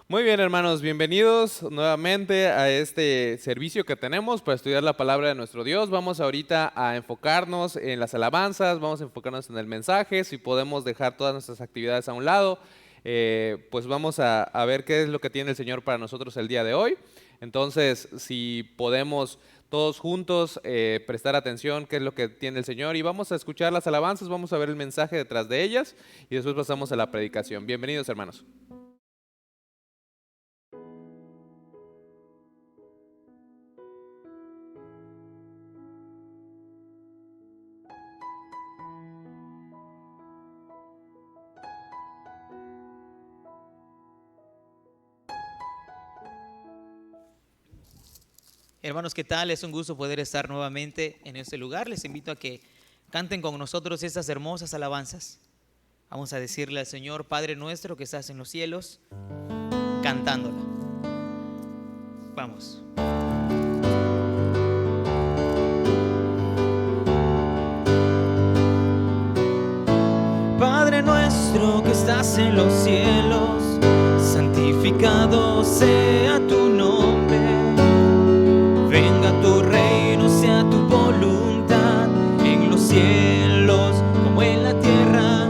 Muy bien, hermanos, bienvenidos nuevamente a este servicio que tenemos para estudiar la palabra de nuestro Dios. Vamos ahorita a enfocarnos en las alabanzas, vamos a enfocarnos en el mensaje. Si podemos dejar todas nuestras actividades a un lado, pues vamos a ver qué es lo que tiene el Señor para nosotros el día de hoy. Entonces, si podemos todos juntos prestar atención qué es lo que tiene el Señor, y vamos a escuchar las alabanzas, vamos a ver el mensaje detrás de ellas y después pasamos a la predicación. Bienvenidos, hermanos. Hermanos, ¿qué tal? Es un gusto poder estar nuevamente en este lugar. Les invito a que canten con nosotros estas hermosas alabanzas. Vamos a decirle al Señor, Padre nuestro que estás en los cielos, cantándola. Vamos. Padre nuestro que estás en los cielos, santificado sea tu nombre. Venga tu reino, sea tu voluntad, en los cielos como en la tierra.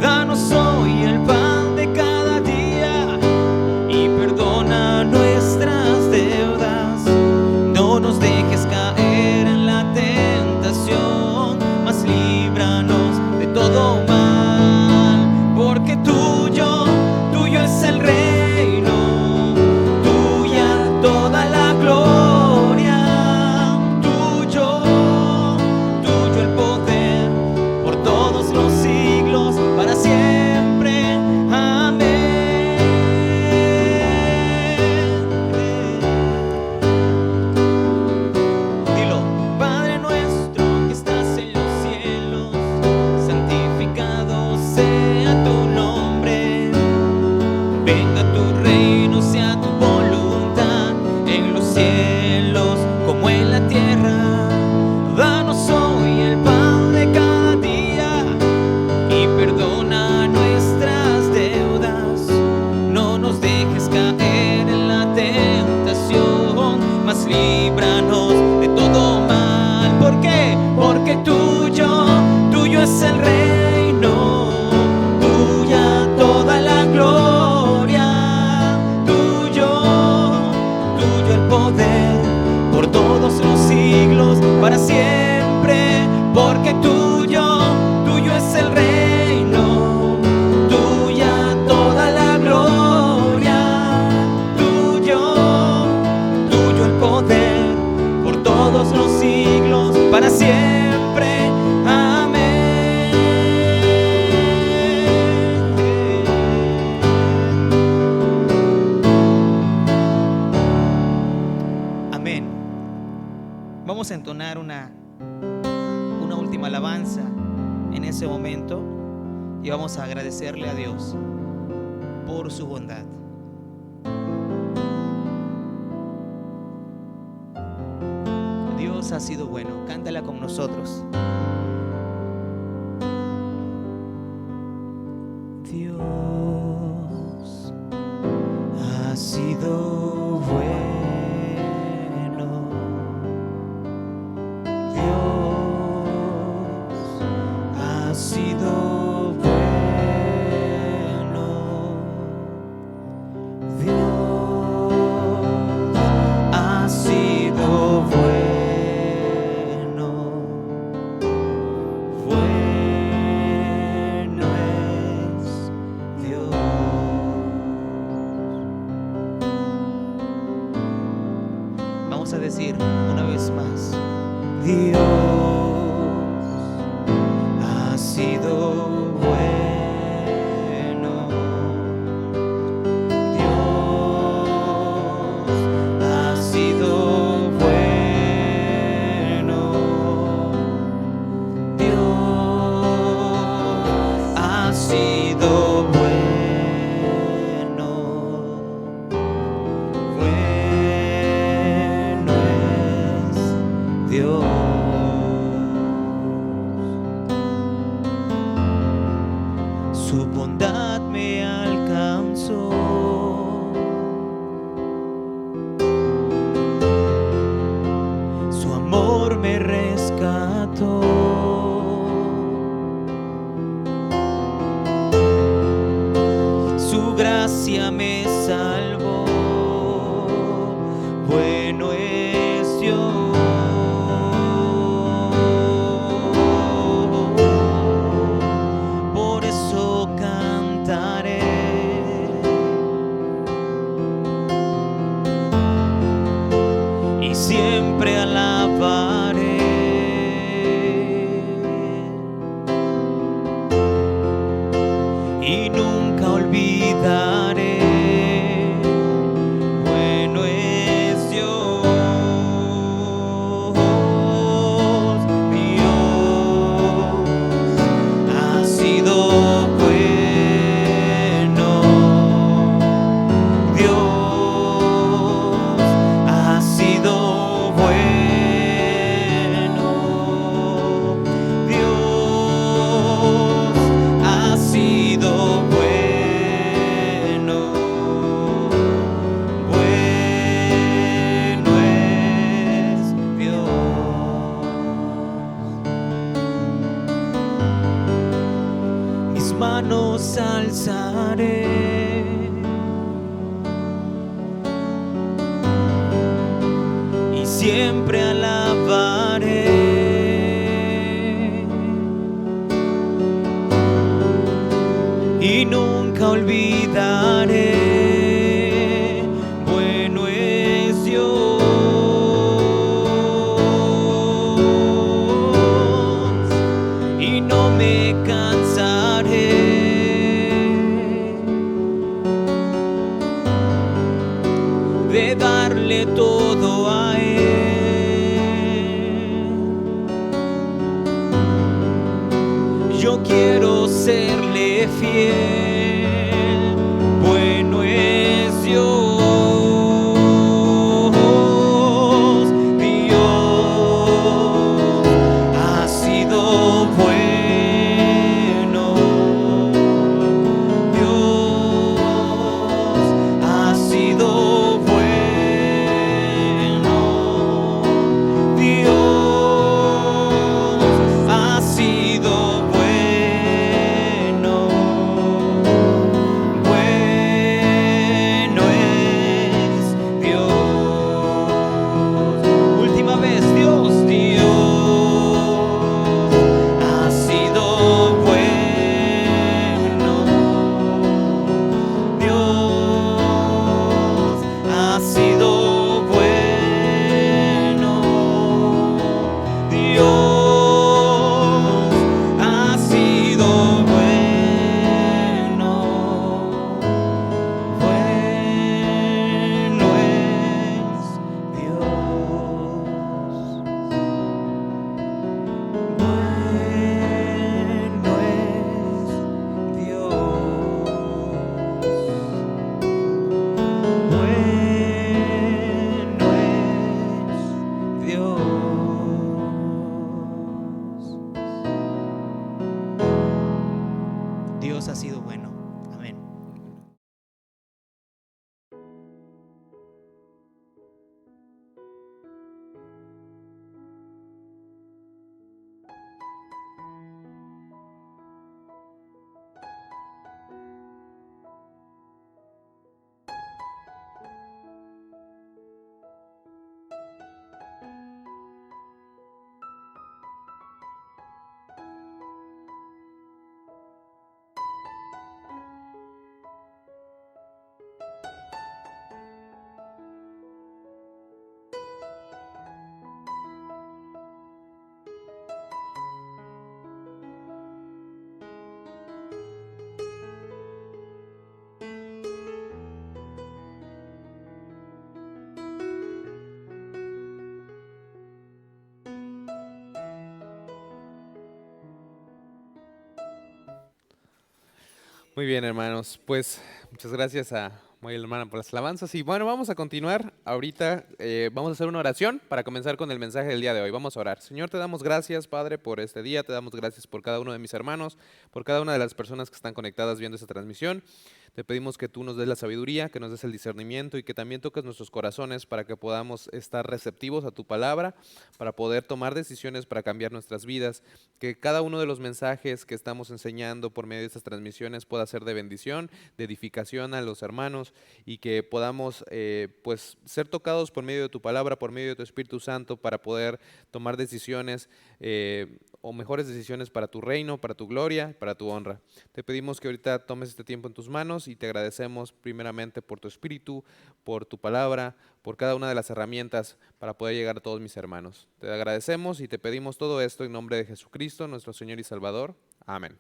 Danos hoy el pan de cada día y perdona nuestras deudas. No nos dejes caer en la tentación, mas líbranos de todo mal, porque tuyo es el reino, tuya toda la gloria. Tuyo el poder, por todos los siglos, para siempre. Amén. Dilo. Padre nuestro que estás en los cielos, santificado sea tu nombre. Venga tu reino, sea tu voluntad, en los cielos como en la tierra. Danos hoy el pan de cada día y perdona nuestras deudas. No nos dejes caer en la tentación, mas líbranos de todo mal. ¿Por qué? Porque tuyo es el reino, tuya toda la gloria. Tuyo el poder, por todos los siglos, para siempre. Porque tuyo es el reino, tuya toda la gloria. Tuyo el poder, por todos los siglos, para siempre. Amén. Amén. Vamos a entonar una última alabanza en ese momento y vamos a agradecerle a Dios por su bondad. Dios ha sido bueno. Cántala con nosotros. Dios ha sido bueno. Dios ha sido bueno. Dios ha sido bueno. Bueno es Dios. Vamos a decir una vez más: Dios ha sido bueno. Dios ha sido bueno. Dios ha sido bueno. Bueno es Dios. bueno es Dios. Por eso cantaré y siempre alabaré. Y nunca olvidaré, bueno es Dios, Dios ha sido bueno, Dios ha sido bueno, Dios ha sido bueno, bueno es Dios. Mis manos alzaré y siempre alabaré. Y nunca olvidaré, bueno es Dios, y no me cansaré de darle todo a Él. Yo quiero serle fiel, bueno es Dios, Dios ha sido bueno, Dios ha sido bueno, Dios ha sido bueno. Bueno es Dios. Última vez, Dios, Dios ha sido bueno, Dios ha sido bueno, Dios ha sido bueno, bueno es Dios, bueno es Dios, bueno es Dios. Dios ha sido bueno. Amén. Muy bien, hermanos. Pues muchas gracias a Moy, hermana, por las alabanzas. Y bueno, vamos a continuar. Ahorita vamos a hacer una oración para comenzar con el mensaje del día de hoy. Vamos a orar. Señor, te damos gracias, Padre, por este día. Te damos gracias por cada uno de mis hermanos, por cada una de las personas que están conectadas viendo esta transmisión. Te pedimos que tú nos des la sabiduría, que nos des el discernimiento y que también toques nuestros corazones para que podamos estar receptivos a tu palabra, para poder tomar decisiones para cambiar nuestras vidas, que cada uno de los mensajes que estamos enseñando por medio de estas transmisiones pueda ser de bendición, de edificación a los hermanos y que podamos pues ser tocados por medio de tu palabra, por medio de tu Espíritu Santo para poder tomar decisiones o mejores decisiones para tu reino, para tu gloria, para tu honra. Te pedimos que ahorita tomes este tiempo en tus manos y te agradecemos primeramente por tu Espíritu, por tu palabra, por cada una de las herramientas para poder llegar a todos mis hermanos. Te agradecemos y te pedimos todo esto en nombre de Jesucristo, nuestro Señor y Salvador. Amén.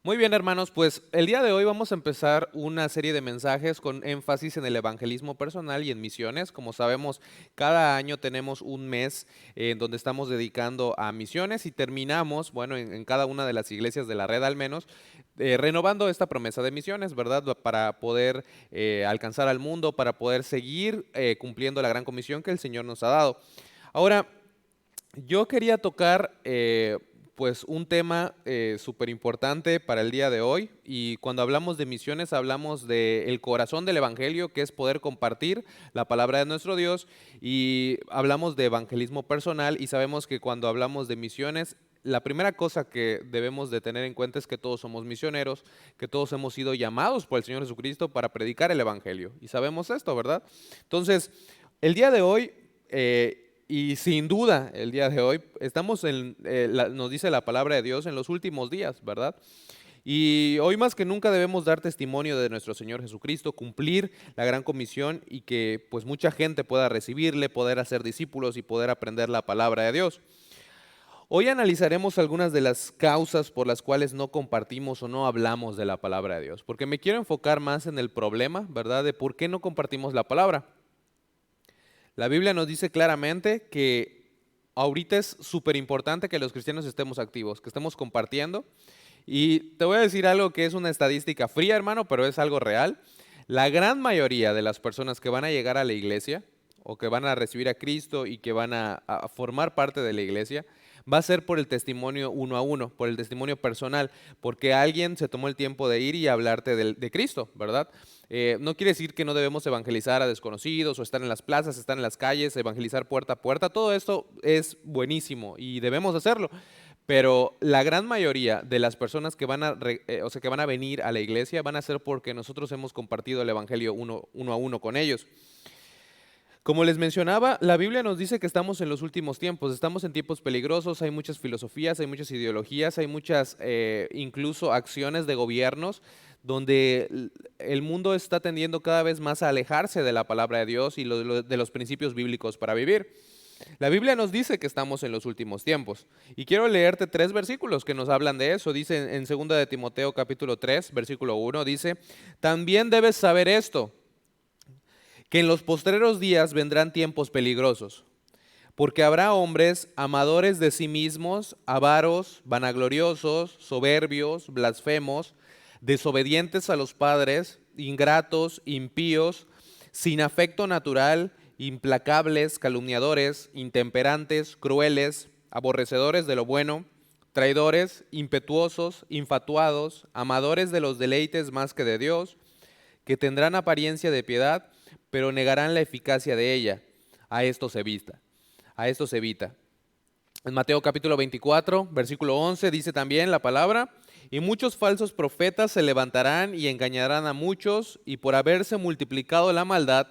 Muy bien, hermanos, pues el día de hoy vamos a empezar una serie de mensajes con énfasis en el evangelismo personal y en misiones. Como sabemos, cada año tenemos un mes en donde estamos dedicando a misiones y terminamos, bueno, en cada una de las iglesias de la red al menos, renovando esta promesa de misiones, ¿verdad? Para poder alcanzar al mundo, para poder seguir cumpliendo la gran comisión que el Señor nos ha dado. Ahora, yo quería tocar pues un tema súper importante para el día de hoy y cuando hablamos de misiones hablamos del corazón del evangelio, que es poder compartir la palabra de nuestro Dios, y hablamos de evangelismo personal y sabemos que cuando hablamos de misiones la primera cosa que debemos de tener en cuenta es que todos somos misioneros, que todos hemos sido llamados por el Señor Jesucristo para predicar el evangelio y sabemos esto, ¿verdad? Entonces, el día de hoy y sin duda, el día de hoy, estamos nos dice la palabra de Dios, en los últimos días, ¿verdad? Y hoy más que nunca debemos dar testimonio de nuestro Señor Jesucristo, cumplir la gran comisión y que pues mucha gente pueda recibirle, poder hacer discípulos y poder aprender la palabra de Dios. Hoy analizaremos algunas de las causas por las cuales no compartimos o no hablamos de la palabra de Dios, porque me quiero enfocar más en el problema, ¿verdad? De por qué no compartimos la palabra. La Biblia nos dice claramente que ahorita es súper importante que los cristianos estemos activos, que estemos compartiendo. Y te voy a decir algo que es una estadística fría, hermano, pero es algo real. La gran mayoría de las personas que van a llegar a la iglesia o que van a recibir a Cristo y que van a formar parte de la iglesia, va a ser por el testimonio uno a uno, por el testimonio personal, porque alguien se tomó el tiempo de ir y hablarte de Cristo, ¿verdad? No quiere decir que no debemos evangelizar a desconocidos o estar en las plazas, estar en las calles, evangelizar puerta a puerta. Todo esto es buenísimo y debemos hacerlo. Pero la gran mayoría de las personas que o sea, que van a venir a la iglesia van a ser porque nosotros hemos compartido el evangelio uno a uno con ellos. Como les mencionaba, la Biblia nos dice que estamos en los últimos tiempos, estamos en tiempos peligrosos, hay muchas filosofías, hay muchas ideologías, hay muchas incluso acciones de gobiernos donde el mundo está tendiendo cada vez más a alejarse de la palabra de Dios y de los principios bíblicos para vivir. La Biblia nos dice que estamos en los últimos tiempos y quiero leerte 3 versículos que nos hablan de eso. Dice en 2 de Timoteo capítulo 3, versículo 1, dice, también debes saber esto, que en los postreros días vendrán tiempos peligrosos, porque habrá hombres amadores de sí mismos, avaros, vanagloriosos, soberbios, blasfemos, desobedientes a los padres, ingratos, impíos, sin afecto natural, implacables, calumniadores, intemperantes, crueles, aborrecedores de lo bueno, traidores, impetuosos, infatuados, amadores de los deleites más que de Dios, que tendrán apariencia de piedad, pero negarán la eficacia de ella. A esto se evita. A esto se evita. En Mateo capítulo 24, versículo 11, dice también la palabra, y muchos falsos profetas se levantarán y engañarán a muchos, y por haberse multiplicado la maldad,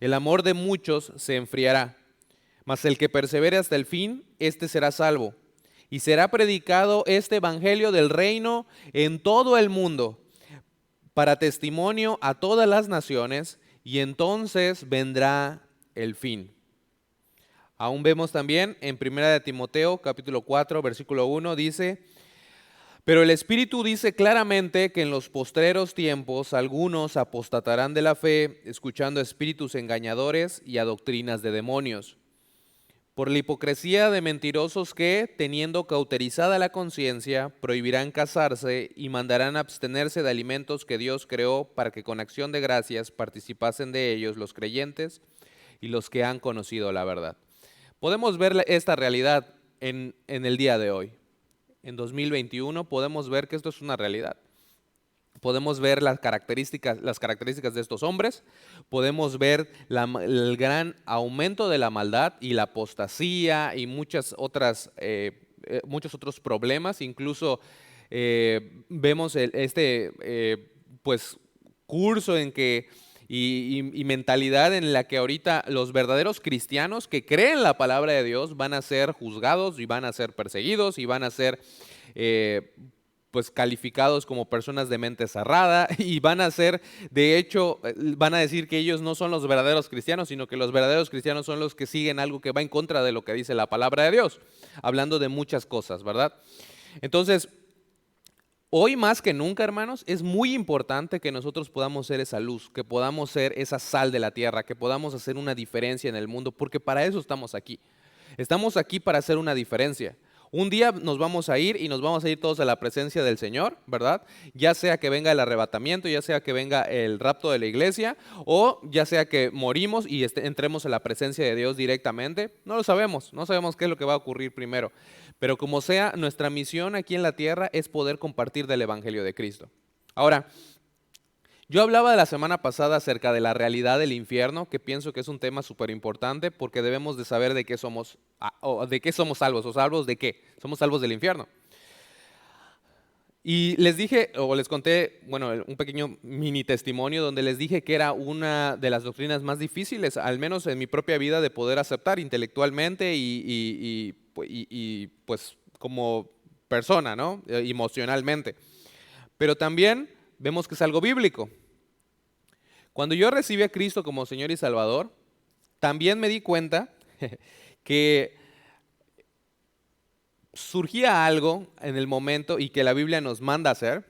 el amor de muchos se enfriará. Mas el que persevere hasta el fin, éste será salvo. Y será predicado este evangelio del reino en todo el mundo, para testimonio a todas las naciones, y entonces vendrá el fin. Aún vemos también en 1 de Timoteo capítulo 4 versículo 1 dice, pero el Espíritu dice claramente que en los postreros tiempos algunos apostatarán de la fe, escuchando espíritus engañadores y a doctrinas de demonios, por la hipocresía de mentirosos que, teniendo cauterizada la conciencia, prohibirán casarse y mandarán abstenerse de alimentos que Dios creó para que con acción de gracias participasen de ellos los creyentes y los que han conocido la verdad. Podemos ver esta realidad en el día de hoy. En 2021 podemos ver que esto es una realidad. podemos ver las características de estos hombres, podemos ver el gran aumento de la maldad y la apostasía y muchos otros problemas. Incluso vemos pues, curso en que y mentalidad en la que ahorita los verdaderos cristianos que creen la palabra de Dios van a ser juzgados y van a ser perseguidos y van a ser pues calificados como personas de mente cerrada y van a ser, de hecho, van a decir que ellos no son los verdaderos cristianos, sino que los verdaderos cristianos son los que siguen algo que va en contra de lo que dice la palabra de Dios, hablando de muchas cosas, ¿verdad? Entonces, hoy más que nunca, hermanos, es muy importante que nosotros podamos ser esa luz, que podamos ser esa sal de la tierra, que podamos hacer una diferencia en el mundo, porque para eso estamos aquí. Estamos aquí para hacer una diferencia. Un día nos vamos a ir y nos vamos a ir todos a la presencia del Señor, ¿verdad? Ya sea que venga el arrebatamiento, ya sea que venga el rapto de la iglesia, o ya sea que morimos y entremos a la presencia de Dios directamente. No lo sabemos, no sabemos qué es lo que va a ocurrir primero. Pero como sea, nuestra misión aquí en la tierra es poder compartir del Evangelio de Cristo. Ahora, yo hablaba la semana pasada acerca de la realidad del infierno, que pienso que es un tema súper importante porque debemos de saber de qué somos, o de qué somos salvos, o salvos de qué. Somos salvos del infierno. Y les dije, o les conté, bueno, un pequeño mini testimonio donde les dije que era una de las doctrinas más difíciles, al menos en mi propia vida, de poder aceptar intelectualmente y pues como persona, ¿no? Emocionalmente. Pero también vemos que es algo bíblico. Cuando yo recibí a Cristo como Señor y Salvador, también me di cuenta que surgía algo en el momento y que la Biblia nos manda hacer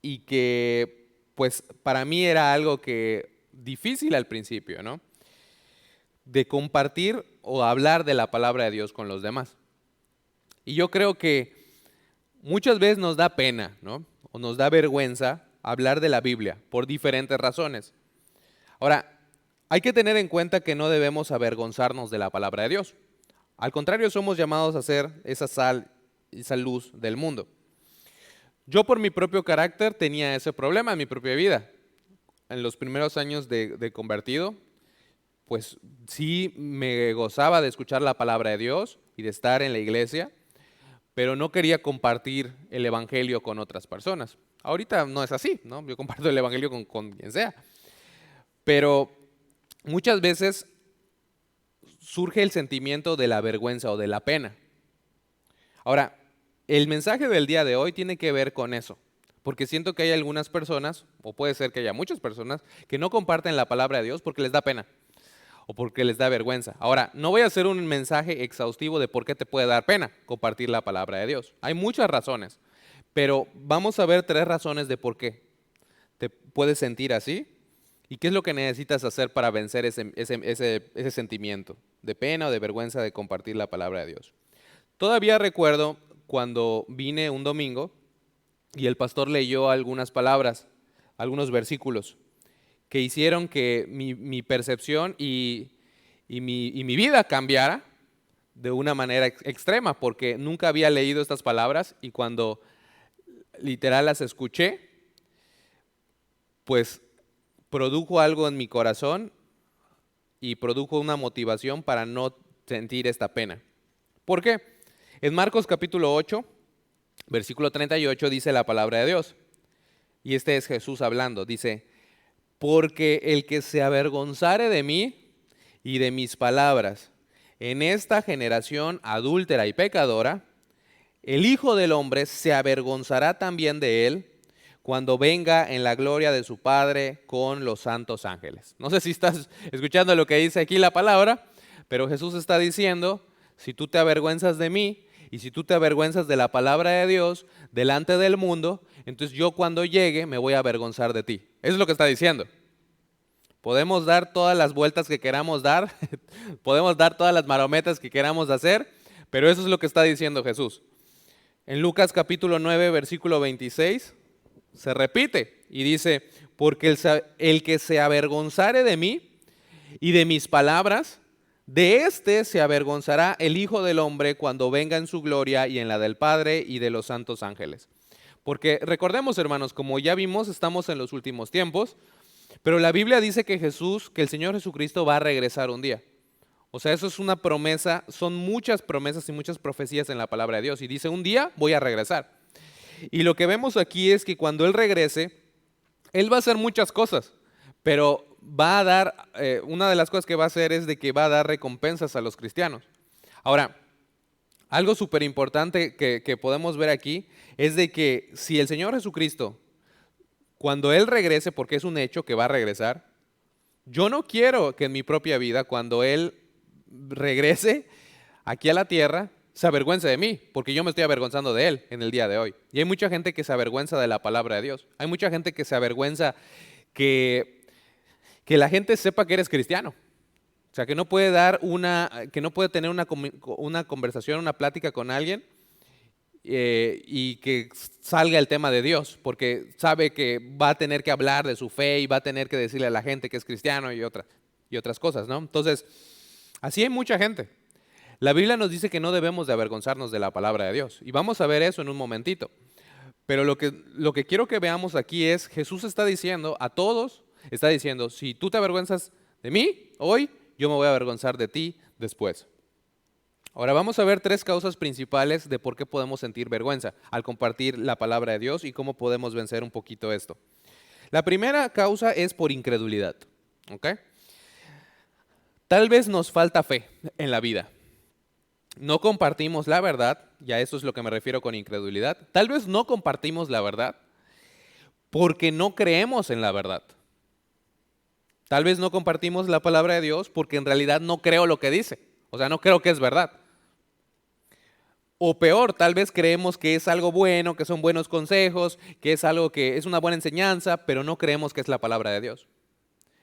y que pues para mí era algo que difícil al principio, ¿no? De compartir o hablar de la palabra de Dios con los demás. Y yo creo que muchas veces nos da pena, ¿no? O nos da vergüenza hablar de la Biblia por diferentes razones. Ahora, hay que tener en cuenta que no debemos avergonzarnos de la palabra de Dios. Al contrario, somos llamados a ser esa sal, esa luz del mundo. Yo por mi propio carácter tenía ese problema en mi propia vida. En los primeros años de convertido, pues sí me gozaba de escuchar la palabra de Dios y de estar en la iglesia, pero no quería compartir el evangelio con otras personas. Ahorita no es así, ¿no? Yo comparto el evangelio con quien sea. Pero muchas veces surge el sentimiento de la vergüenza o de la pena. Ahora, el mensaje del día de hoy tiene que ver con eso, porque siento que hay algunas personas, o puede ser que haya muchas personas, que no comparten la palabra de Dios porque les da pena o porque les da vergüenza. Ahora, no voy a hacer un mensaje exhaustivo de por qué te puede dar pena compartir la palabra de Dios. Hay muchas razones, pero vamos a ver 3 razones de por qué te puedes sentir así y qué es lo que necesitas hacer para vencer ese sentimiento de pena o de vergüenza de compartir la palabra de Dios. Todavía recuerdo cuando vine un domingo y el pastor leyó algunas palabras, algunos versículos que hicieron que mi percepción y mi vida cambiara de una manera extrema, porque nunca había leído estas palabras y cuando literal las escuché, pues produjo algo en mi corazón y produjo una motivación para no sentir esta pena. ¿Por qué? En Marcos capítulo 8, versículo 38 dice la palabra de Dios, y este es Jesús hablando, dice: porque el que se avergonzare de mí y de mis palabras en esta generación adúltera y pecadora, el Hijo del Hombre se avergonzará también de él cuando venga en la gloria de su Padre con los santos ángeles. No sé si estás escuchando lo que dice aquí la palabra, pero Jesús está diciendo: si tú te avergüenzas de mí y si tú te avergüenzas de la palabra de Dios delante del mundo, entonces yo cuando llegue me voy a avergonzar de ti. Eso es lo que está diciendo. Podemos dar todas las vueltas que queramos dar, podemos dar todas las marometas que queramos hacer, pero eso es lo que está diciendo Jesús. En Lucas capítulo 9, versículo 26, se repite y dice: porque el que se avergonzare de mí y de mis palabras, de éste se avergonzará el Hijo del Hombre cuando venga en su gloria y en la del Padre y de los santos ángeles. Porque recordemos, hermanos, como ya vimos, estamos en los últimos tiempos, pero la Biblia dice que el Señor Jesucristo va a regresar un día. O sea, eso es una promesa, son muchas promesas y muchas profecías en la palabra de Dios. Y dice, un día voy a regresar. Y lo que vemos aquí es que cuando Él regrese, Él va a hacer muchas cosas, pero va a dar, una de las cosas que va a hacer es de que va a dar recompensas a los cristianos. Ahora, algo súper importante que podemos ver aquí es de que si el Señor Jesucristo, cuando Él regrese, porque es un hecho que va a regresar, yo no quiero que en mi propia vida, cuando Él regrese aquí a la tierra, se avergüence de mí, porque yo me estoy avergonzando de Él en el día de hoy. Y hay mucha gente que se avergüenza de la palabra de Dios. Hay mucha gente que se avergüenza que la gente sepa que eres cristiano. O sea, que no puede que no puede tener una conversación, una plática con alguien y que salga el tema de Dios, porque sabe que va a tener que hablar de su fe y va a tener que decirle a la gente que es cristiano y otras cosas, ¿no? Entonces, así hay mucha gente. La Biblia nos dice que no debemos de avergonzarnos de la palabra de Dios y vamos a ver eso en un momentito. Pero lo que quiero que veamos aquí es, Jesús está diciendo a todos, está diciendo, si tú te avergüenzas de mí hoy, yo me voy a avergonzar de ti después. Ahora vamos a ver 3 causas principales de por qué podemos sentir vergüenza al compartir la palabra de Dios y cómo podemos vencer un poquito esto. La primera causa es por incredulidad, ¿ok? Tal vez nos falta fe en la vida. No compartimos la verdad, y a eso es lo que me refiero con incredulidad. Tal vez no compartimos la verdad porque no creemos en la verdad. Tal vez no compartimos la palabra de Dios porque en realidad no creo lo que dice. O sea, no creo que es verdad. O peor, tal vez creemos que es algo bueno, que son buenos consejos, que es algo que es una buena enseñanza, pero no creemos que es la palabra de Dios.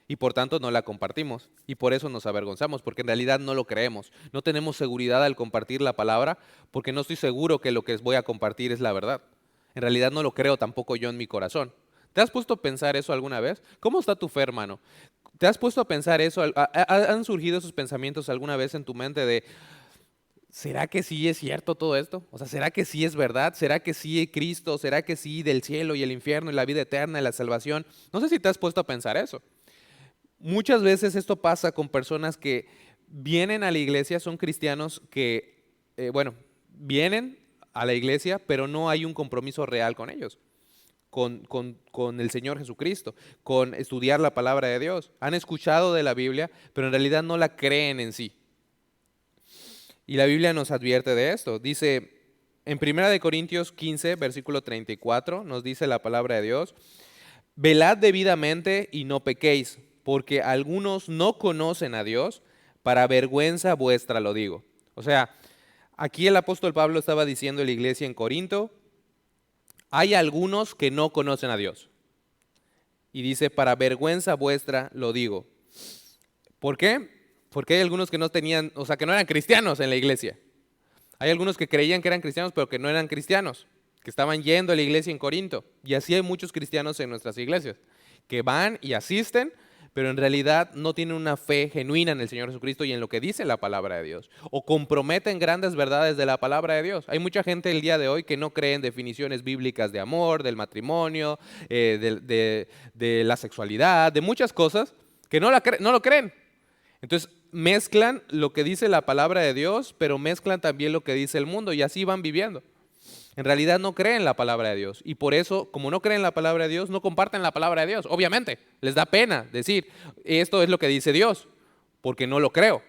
Y por tanto no la compartimos. Y por eso nos avergonzamos, porque en realidad no lo creemos. No tenemos seguridad al compartir la palabra, porque no estoy seguro que lo que voy a compartir es la verdad. En realidad no lo creo tampoco yo en mi corazón. ¿Te has puesto a pensar eso alguna vez? ¿Cómo está tu fe, hermano? ¿Te has puesto a pensar eso? ¿Han surgido esos pensamientos alguna vez en tu mente de, ¿será que sí es cierto todo esto? O sea, ¿será que sí es verdad? ¿Será que sí Cristo? ¿Será que sí del cielo y el infierno y la vida eterna y la salvación? No sé si te has puesto a pensar eso. Muchas veces esto pasa con personas que vienen a la iglesia, son cristianos que, vienen a la iglesia, pero no hay un compromiso real con ellos, con el Señor Jesucristo, con estudiar la palabra de Dios. Han escuchado de la Biblia, pero en realidad no la creen en sí. Y la Biblia nos advierte de esto. Dice, en 1 Corintios 15, versículo 34, nos dice la palabra de Dios, velad debidamente y no pequéis, porque algunos no conocen a Dios, para vergüenza vuestra lo digo. O sea, aquí el apóstol Pablo estaba diciendo a la iglesia en Corinto, hay algunos que no conocen a Dios. Y dice, para vergüenza vuestra lo digo. ¿Por qué? Porque hay algunos que no tenían, o sea, que no eran cristianos en la iglesia. Hay algunos que creían que eran cristianos, pero que no eran cristianos, que estaban yendo a la iglesia en Corinto. Y así hay muchos cristianos en nuestras iglesias, que van y asisten, pero en realidad no tienen una fe genuina en el Señor Jesucristo y en lo que dice la palabra de Dios, o comprometen grandes verdades de la palabra de Dios. Hay mucha gente el día de hoy que no cree en definiciones bíblicas de amor, del matrimonio, de la sexualidad, de muchas cosas, que no lo creen. Entonces mezclan lo que dice la palabra de Dios, pero mezclan también lo que dice el mundo y así van viviendo. En realidad no creen la palabra de Dios y por eso, como no creen la palabra de Dios, no comparten la palabra de Dios. Obviamente, les da pena decir, esto es lo que dice Dios, porque no lo creo.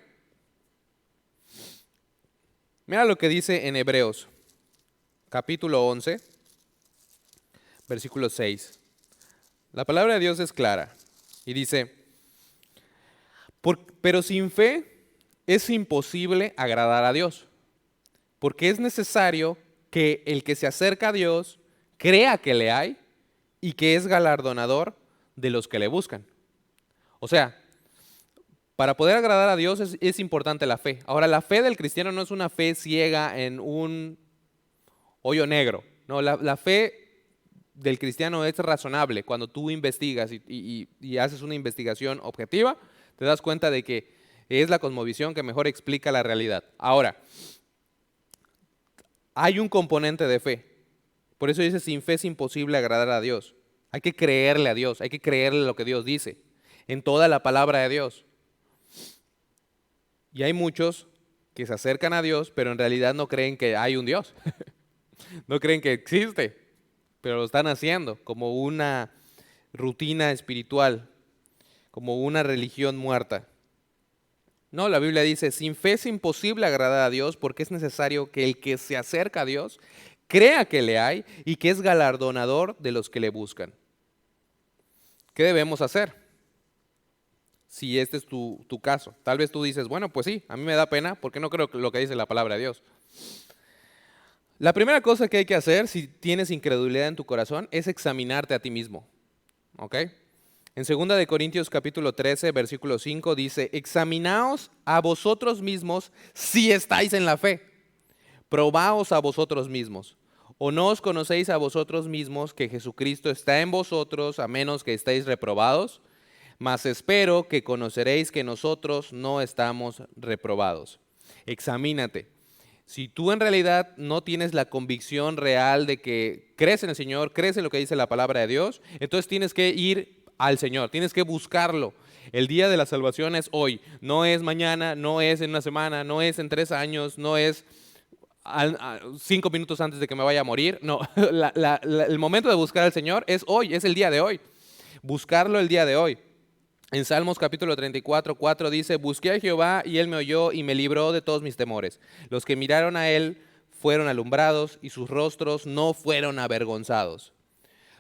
Mira lo que dice en Hebreos, capítulo 11, versículo 6. La palabra de Dios es clara y dice, pero sin fe es imposible agradar a Dios, porque es necesario que el que se acerca a Dios crea que le hay y que es galardonador de los que le buscan. O sea, para poder agradar a Dios es importante la fe. Ahora, la fe del cristiano no es una fe ciega en un hoyo negro. No, la fe del cristiano es razonable. Cuando tú investigas y haces una investigación objetiva, te das cuenta de que es la cosmovisión que mejor explica la realidad. Ahora, hay un componente de fe, Por eso dice, sin fe es imposible agradar a Dios. Hay que creerle a Dios, hay que creerle lo que Dios dice, en toda la palabra de Dios. Y hay muchos que se acercan a Dios, pero en realidad no creen que hay un Dios. No creen que existe, pero lo están haciendo como una rutina espiritual, como una religión muerta. No, la Biblia dice, sin fe es imposible agradar a Dios porque es necesario que el que se acerca a Dios crea que le hay y que es galardonador de los que le buscan. ¿Qué debemos hacer? Si este es tu caso. Tal vez tú dices, bueno, pues sí, a mí me da pena porque no creo lo que dice la palabra de Dios. La primera cosa que hay que hacer si tienes incredulidad en tu corazón es examinarte a ti mismo. ¿Ok? En 2 de Corintios capítulo 13, versículo 5 dice, examinaos a vosotros mismos si estáis en la fe. Probaos a vosotros mismos. ¿O no os conocéis a vosotros mismos que Jesucristo está en vosotros a menos que estéis reprobados? Mas espero que conoceréis que nosotros no estamos reprobados. Examínate. Si tú en realidad no tienes la convicción real de que crees en el Señor, crees en lo que dice la palabra de Dios, entonces tienes que ir al Señor, tienes que buscarlo. El día de la salvación es hoy, no es mañana, no es en una semana, no es en 3 años, no es 5 minutos antes de que me vaya a morir. No, el momento de buscar al Señor es hoy, es el día de hoy. Buscarlo el día de hoy. En Salmos capítulo 34, 4 dice, busqué a Jehová y él me oyó y me libró de todos mis temores. Los que miraron a él fueron alumbrados y sus rostros no fueron avergonzados.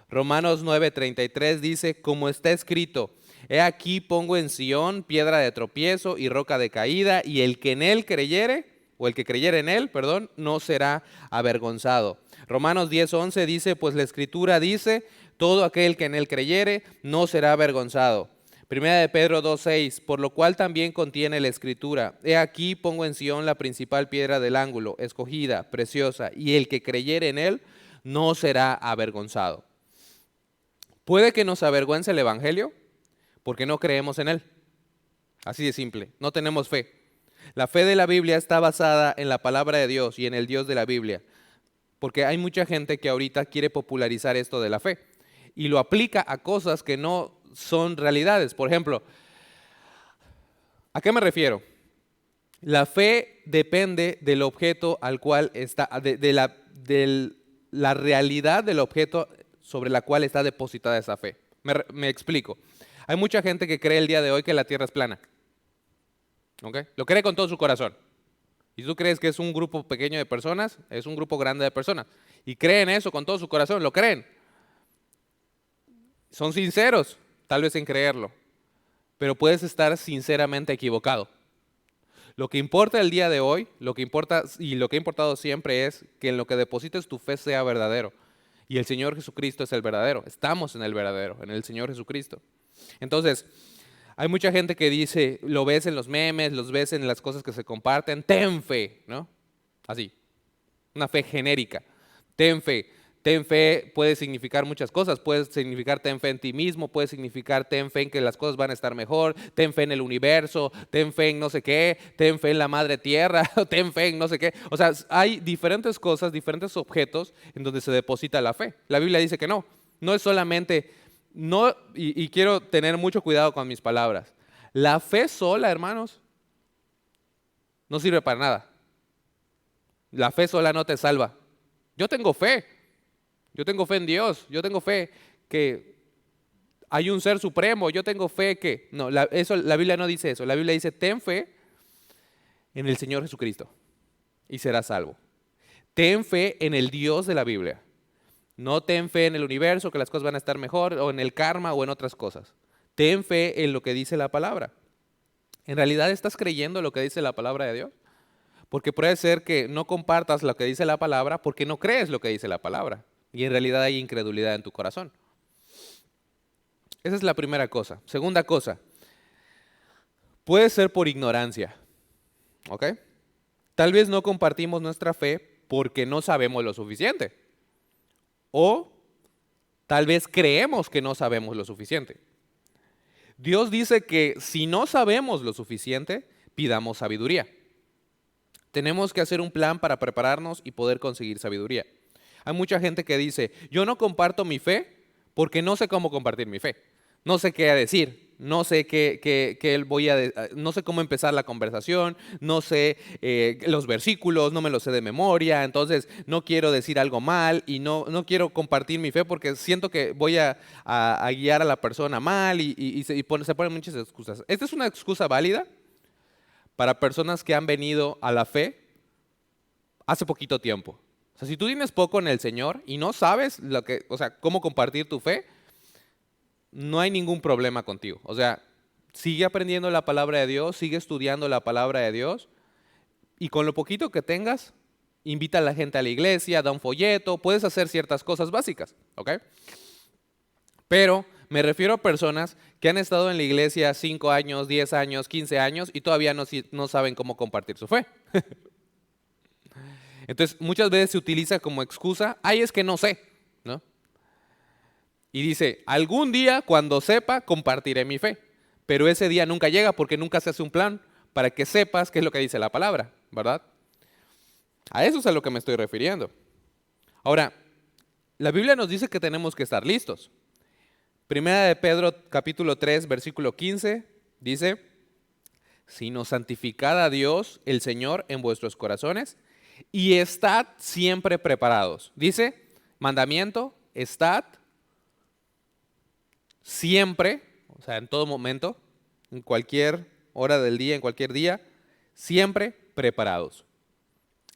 Romanos 9:33 dice, como está escrito, he aquí pongo en Sión piedra de tropiezo y roca de caída, y el que en él creyere, o el que creyere en él, perdón, no será avergonzado. Romanos 10:11 dice, pues la escritura dice, todo aquel que en él creyere no será avergonzado. Primera de Pedro 2:6, por lo cual también contiene la escritura, he aquí pongo en Sión la principal piedra del ángulo, escogida, preciosa, y el que creyere en él no será avergonzado. Puede que nos avergüence el evangelio porque no creemos en él. Así de simple, no tenemos fe. La fe de la Biblia está basada en la palabra de Dios y en el Dios de la Biblia, porque hay mucha gente que ahorita quiere popularizar esto de la fe y lo aplica a cosas que no son realidades. Por ejemplo, ¿a qué me refiero? La fe depende del objeto al cual está, de la realidad del objeto sobre la cual está depositada esa fe. Me explico. Hay mucha gente que cree el día de hoy que la tierra es plana. ¿Ok? Lo cree con todo su corazón. Y tú crees que es un grupo pequeño de personas, es un grupo grande de personas. Y creen eso con todo su corazón, lo creen. Son sinceros, tal vez en creerlo, pero puedes estar sinceramente equivocado. Lo que importa el día de hoy, lo que importa y lo que ha importado siempre es que en lo que deposites tu fe sea verdadero. Y el Señor Jesucristo es el verdadero. Estamos en el verdadero, en el Señor Jesucristo. Entonces, hay mucha gente que dice, lo ves en los memes, los ves en las cosas que se comparten, ten fe, ¿no? Así, una fe genérica. Ten fe. Ten fe puede significar muchas cosas, puede significar ten fe en ti mismo, puede significar ten fe en que las cosas van a estar mejor, ten fe en el universo, ten fe en no sé qué, ten fe en la madre tierra, ten fe en no sé qué. O sea, hay diferentes cosas, diferentes objetos en donde se deposita la fe. La Biblia dice que no es solamente, no, y quiero tener mucho cuidado con mis palabras. La fe sola, hermanos, no sirve para nada. La fe sola no te salva. Yo tengo fe en Dios, yo tengo fe que hay un ser supremo, yo tengo fe que... No, la Biblia no dice eso, la Biblia dice ten fe en el Señor Jesucristo y serás salvo. Ten fe en el Dios de la Biblia, no ten fe en el universo, que las cosas van a estar mejor, o en el karma o en otras cosas. Ten fe en lo que dice la palabra. ¿En realidad estás creyendo lo que dice la palabra de Dios? Porque puede ser que no compartas lo que dice la palabra porque no crees lo que dice la palabra. Y en realidad hay incredulidad en tu corazón. Esa es la primera cosa. Segunda cosa, puede ser por ignorancia. ¿Ok? Tal vez no compartimos nuestra fe porque no sabemos lo suficiente. O tal vez creemos que no sabemos lo suficiente. Dios dice que si no sabemos lo suficiente, pidamos sabiduría. Tenemos que hacer un plan para prepararnos y poder conseguir sabiduría. Hay mucha gente que dice, yo no comparto mi fe porque no sé cómo compartir mi fe. No sé qué decir, no sé no sé cómo empezar la conversación, no sé los versículos, no me los sé de memoria, entonces no quiero decir algo mal y no quiero compartir mi fe porque siento que voy a guiar a la persona mal se ponen muchas excusas. Esta es una excusa válida para personas que han venido a la fe hace poquito tiempo. O sea, si tú tienes poco en el Señor y no sabes cómo compartir tu fe, no hay ningún problema contigo. O sea, sigue aprendiendo la palabra de Dios, sigue estudiando la palabra de Dios y con lo poquito que tengas, invita a la gente a la iglesia, da un folleto, puedes hacer ciertas cosas básicas, ¿ok? Pero me refiero a personas que han estado en la iglesia 5 años, 10 años, 15 años y todavía no saben cómo compartir su fe. Entonces, muchas veces se utiliza como excusa, ay, es que no sé, ¿no? Y dice, algún día cuando sepa, compartiré mi fe. Pero ese día nunca llega porque nunca se hace un plan para que sepas qué es lo que dice la palabra, ¿verdad? A eso es a lo que me estoy refiriendo. Ahora, la Biblia nos dice que tenemos que estar listos. Primera de Pedro, capítulo 3, versículo 15, dice, sino santificad a Dios, el Señor, en vuestros corazones, y estad siempre preparados. Dice, mandamiento, estad siempre, o sea, en todo momento, en cualquier hora del día, en cualquier día, siempre preparados.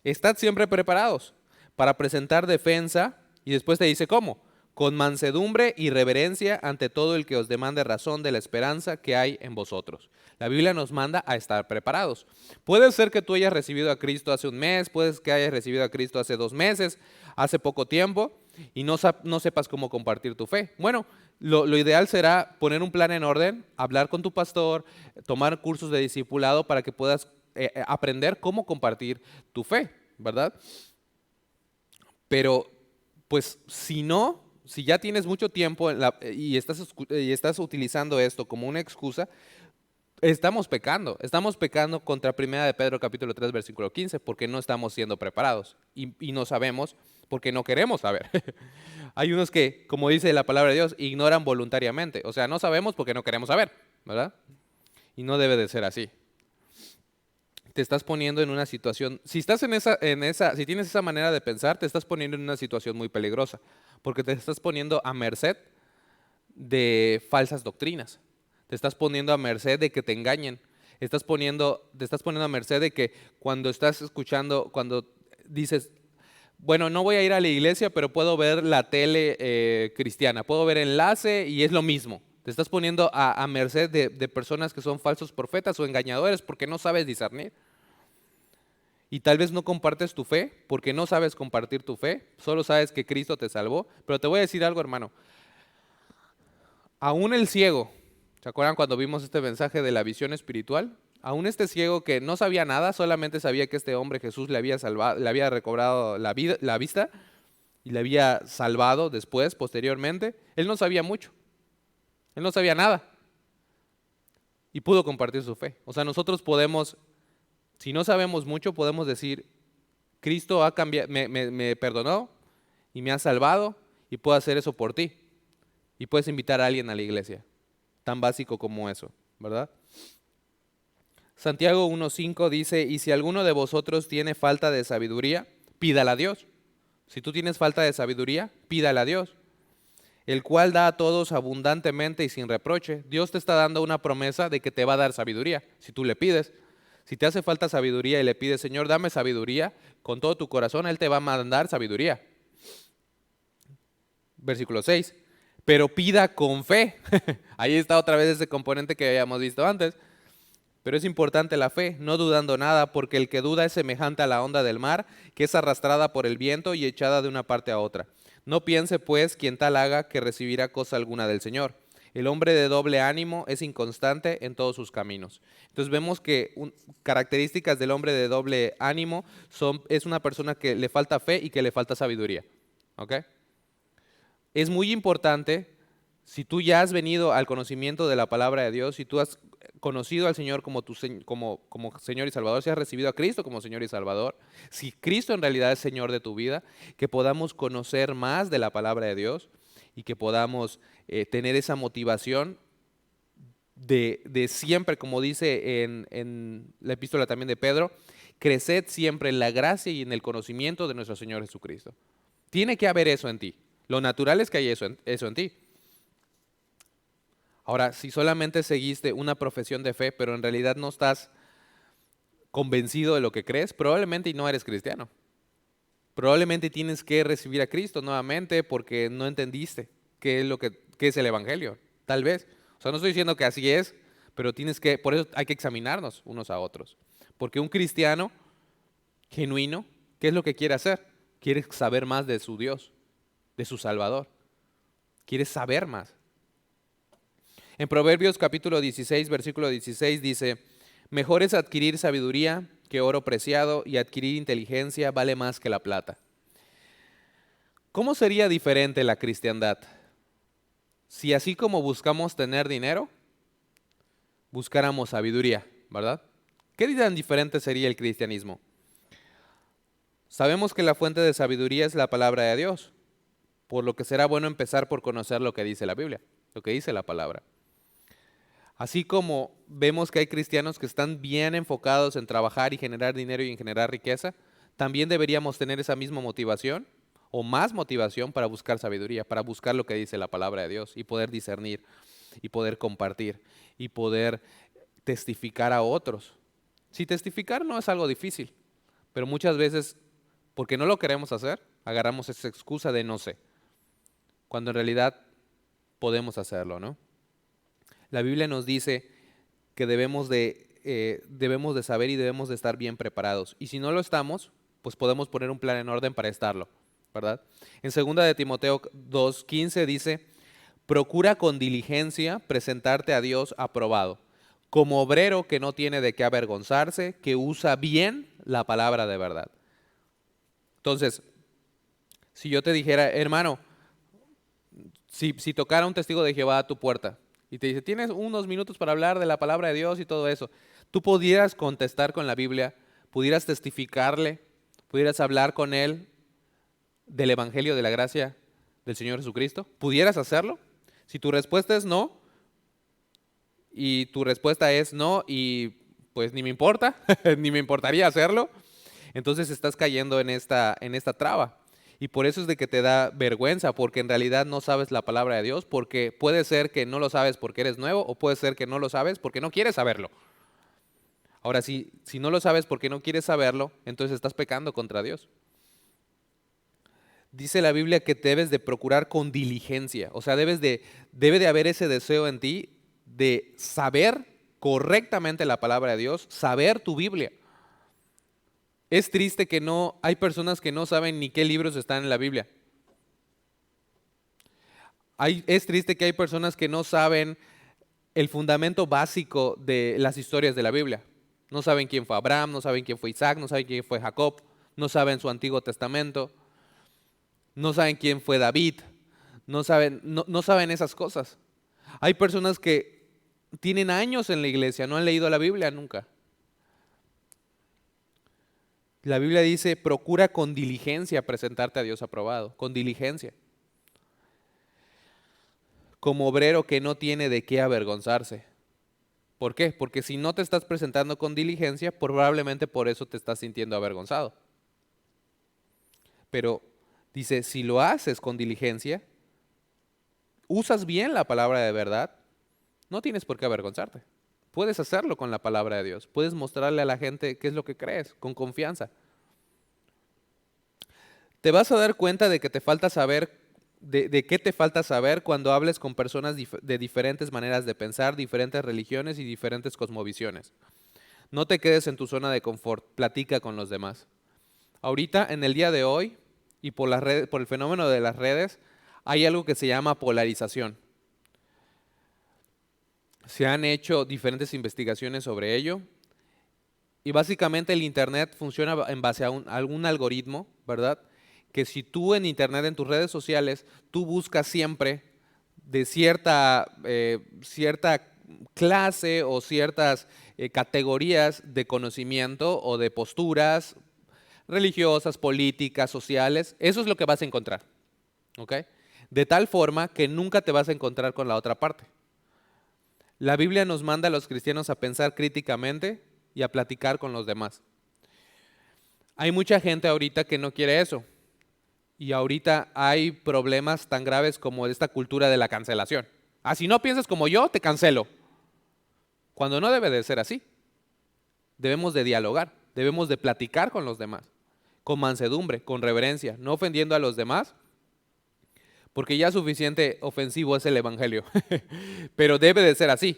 Estad siempre preparados para presentar defensa y después te dice cómo, con mansedumbre y reverencia ante todo el que os demande razón de la esperanza que hay en vosotros. La Biblia nos manda a estar preparados. Puede ser que tú hayas recibido a Cristo hace un mes, puede que hayas recibido a Cristo hace 2 meses, hace poco tiempo, y no sepas cómo compartir tu fe. Bueno, lo ideal será poner un plan en orden, hablar con tu pastor, tomar cursos de discipulado para que puedas aprender cómo compartir tu fe, ¿verdad? Pero, pues, si ya tienes mucho tiempo y estás utilizando esto como una excusa, estamos pecando contra 1 de Pedro capítulo 3 versículo 15 porque no estamos siendo preparados y no sabemos porque no queremos saber. Hay unos que, como dice la palabra de Dios, ignoran voluntariamente, o sea, no sabemos porque no queremos saber, ¿verdad? Y no debe de ser así. Te estás poniendo en una situación, si tienes esa manera de pensar, te estás poniendo en una situación muy peligrosa, porque te estás poniendo a merced de falsas doctrinas. Te estás poniendo a merced de que te engañen. Te estás poniendo a merced de que cuando estás escuchando, cuando dices, bueno, no voy a ir a la iglesia, pero puedo ver la tele cristiana, puedo ver enlace y es lo mismo. Te estás poniendo a merced de personas que son falsos profetas o engañadores porque no sabes discernir. Y tal vez no compartes tu fe porque no sabes compartir tu fe, solo sabes que Cristo te salvó. Pero te voy a decir algo, hermano. Aún el ciego, ¿se acuerdan cuando vimos este mensaje de la visión espiritual? Aún este ciego que no sabía nada, solamente sabía que este hombre Jesús le había salvado, le había recobrado la vista y le había salvado después, posteriormente. Él no sabía mucho. Él no sabía nada. Y pudo compartir su fe. O sea, nosotros podemos, si no sabemos mucho, podemos decir, Cristo ha cambiado, me perdonó y me ha salvado y puedo hacer eso por ti. Y puedes invitar a alguien a la iglesia. Tan básico como eso, ¿verdad? Santiago 1:5 dice, y si alguno de vosotros tiene falta de sabiduría, pídala a Dios. Si tú tienes falta de sabiduría, pídala a Dios, el cual da a todos abundantemente y sin reproche. Dios te está dando una promesa de que te va a dar sabiduría, si tú le pides. Si te hace falta sabiduría y le pides, Señor, dame sabiduría, con todo tu corazón, Él te va a mandar sabiduría. Versículo 6. Pero pida con fe. Ahí está otra vez ese componente que habíamos visto antes. Pero es importante la fe, no dudando nada, porque el que duda es semejante a la onda del mar, que es arrastrada por el viento y echada de una parte a otra. No piense, pues, quien tal haga que recibirá cosa alguna del Señor. El hombre de doble ánimo es inconstante en todos sus caminos. Entonces vemos que características del hombre de doble ánimo es una persona que le falta fe y que le falta sabiduría. ¿Ok? Es muy importante, si tú ya has venido al conocimiento de la palabra de Dios, si tú has conocido al Señor como, como Señor y Salvador, si has recibido a Cristo como Señor y Salvador, si Cristo en realidad es Señor de tu vida, que podamos conocer más de la palabra de Dios y que podamos tener esa motivación de siempre, como dice en la epístola también de Pedro, creced siempre en la gracia y en el conocimiento de nuestro Señor Jesucristo. Tiene que haber eso en ti. Lo natural es que haya eso en ti. Ahora, si solamente seguiste una profesión de fe, pero en realidad no estás convencido de lo que crees, probablemente no eres cristiano. Probablemente tienes que recibir a Cristo nuevamente porque no entendiste qué es el Evangelio. Tal vez. O sea, no estoy diciendo que así es, pero por eso hay que examinarnos unos a otros. Porque un cristiano genuino, ¿qué es lo que quiere hacer? Quiere saber más de su Dios, de su Salvador. Quiere saber más. En Proverbios capítulo 16, versículo 16 dice, mejor es adquirir sabiduría que oro preciado y adquirir inteligencia vale más que la plata. ¿Cómo sería diferente la cristiandad? Si así como buscamos tener dinero, buscáramos sabiduría, ¿verdad? ¿Qué tan diferente sería el cristianismo? Sabemos que la fuente de sabiduría es la palabra de Dios, por lo que será bueno empezar por conocer lo que dice la Biblia, lo que dice la palabra. Así como vemos que hay cristianos que están bien enfocados en trabajar y generar dinero y en generar riqueza, también deberíamos tener esa misma motivación o más motivación para buscar sabiduría, para buscar lo que dice la palabra de Dios y poder discernir y poder compartir y poder testificar a otros. Si testificar no es algo difícil, pero muchas veces, porque no lo queremos hacer, agarramos esa excusa de no sé, cuando en realidad podemos hacerlo, ¿no? La Biblia nos dice que debemos de saber y debemos de estar bien preparados. Y si no lo estamos, pues podemos poner un plan en orden para estarlo, ¿verdad? En 2 de Timoteo 2:15 dice, procura con diligencia presentarte a Dios aprobado, como obrero que no tiene de qué avergonzarse, que usa bien la palabra de verdad. Entonces, si yo te dijera, hermano, si tocara un testigo de Jehová a tu puerta y te dice, tienes unos minutos para hablar de la palabra de Dios y todo eso, tú pudieras contestar con la Biblia, pudieras testificarle, pudieras hablar con él del Evangelio de la gracia del Señor Jesucristo, ¿pudieras hacerlo? Si tu respuesta es no, y tu respuesta es no, y pues ni me importa, ni me importaría hacerlo, entonces estás cayendo en esta traba. Y por eso es de que te da vergüenza, porque en realidad no sabes la palabra de Dios, porque puede ser que no lo sabes porque eres nuevo, o puede ser que no lo sabes porque no quieres saberlo. Ahora, si no lo sabes porque no quieres saberlo, entonces estás pecando contra Dios. Dice la Biblia que debes de procurar con diligencia, o sea, debe de haber ese deseo en ti de saber correctamente la palabra de Dios, saber tu Biblia. Es triste que hay personas que no saben ni qué libros están en la Biblia. Es triste que hay personas que no saben el fundamento básico de las historias de la Biblia. No saben quién fue Abraham, no saben quién fue Isaac, no saben quién fue Jacob, no saben su Antiguo Testamento, no saben quién fue David, no saben esas cosas. Hay personas que tienen años en la iglesia, no han leído la Biblia nunca. La Biblia dice, procura con diligencia presentarte a Dios aprobado, con diligencia. Como obrero que no tiene de qué avergonzarse. ¿Por qué? Porque si no te estás presentando con diligencia, probablemente por eso te estás sintiendo avergonzado. Pero dice, si lo haces con diligencia, usas bien la palabra de verdad, no tienes por qué avergonzarte. Puedes hacerlo con la palabra de Dios. Puedes mostrarle a la gente qué es lo que crees, con confianza. Te vas a dar cuenta de que te falta saber, de qué te falta saber cuando hables con personas de diferentes maneras de pensar, diferentes religiones y diferentes cosmovisiones. No te quedes en tu zona de confort, platica con los demás. Ahorita, en el día de hoy, y por el fenómeno de las redes, hay algo que se llama polarización. Se han hecho diferentes investigaciones sobre ello y básicamente el Internet funciona en base a algún algoritmo, ¿verdad? Que si tú en Internet, en tus redes sociales, tú buscas siempre de cierta clase o ciertas categorías de conocimiento o de posturas religiosas, políticas, sociales. Eso es lo que vas a encontrar, ¿ok? De tal forma que nunca te vas a encontrar con la otra parte. La Biblia nos manda a los cristianos a pensar críticamente y a platicar con los demás. Hay mucha gente ahorita que no quiere eso. Y ahorita hay problemas tan graves como esta cultura de la cancelación. Ah, si no piensas como yo, te cancelo. Cuando no debe de ser así. Debemos de dialogar, debemos de platicar con los demás, con mansedumbre, con reverencia, no ofendiendo a los demás, porque ya suficiente ofensivo es el evangelio. Pero debe de ser así,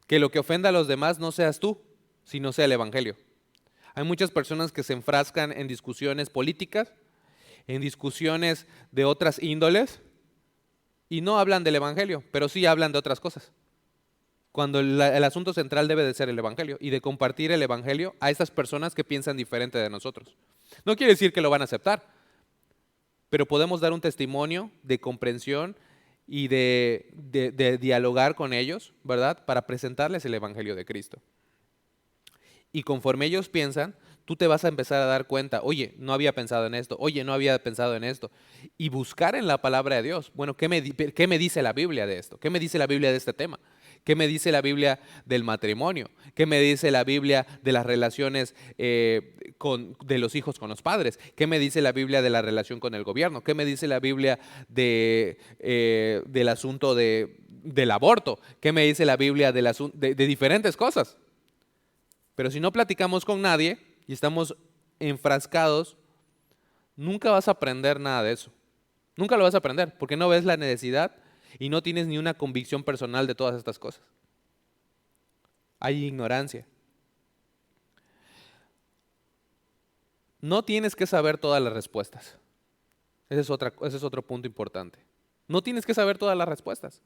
que lo que ofenda a los demás no seas tú, sino sea el evangelio. Hay muchas personas que se enfrascan en discusiones políticas, en discusiones de otras índoles, y no hablan del evangelio, pero sí hablan de otras cosas. Cuando el asunto central debe de ser el evangelio y de compartir el evangelio a estas personas que piensan diferente de nosotros. No quiere decir que lo van a aceptar, pero podemos dar un testimonio de comprensión y de dialogar con ellos, ¿verdad? Para presentarles el evangelio de Cristo. Y conforme ellos piensan, tú te vas a empezar a dar cuenta, oye, no había pensado en esto, oye, no había pensado en esto. Y buscar en la palabra de Dios, bueno, ¿qué me dice la Biblia de esto? ¿Qué me dice la Biblia de este tema? ¿Qué me dice la Biblia del matrimonio? ¿Qué me dice la Biblia de las relaciones de los hijos con los padres? ¿Qué me dice la Biblia de la relación con el gobierno? ¿Qué me dice la Biblia del asunto del aborto? ¿Qué me dice la Biblia de diferentes cosas? Pero si no platicamos con nadie y estamos enfrascados, nunca vas a aprender nada de eso. Nunca lo vas a aprender porque no ves la necesidad y no tienes ni una convicción personal de todas estas cosas. Hay ignorancia. No tienes que saber todas las respuestas. Ese es otro punto importante. No tienes que saber todas las respuestas.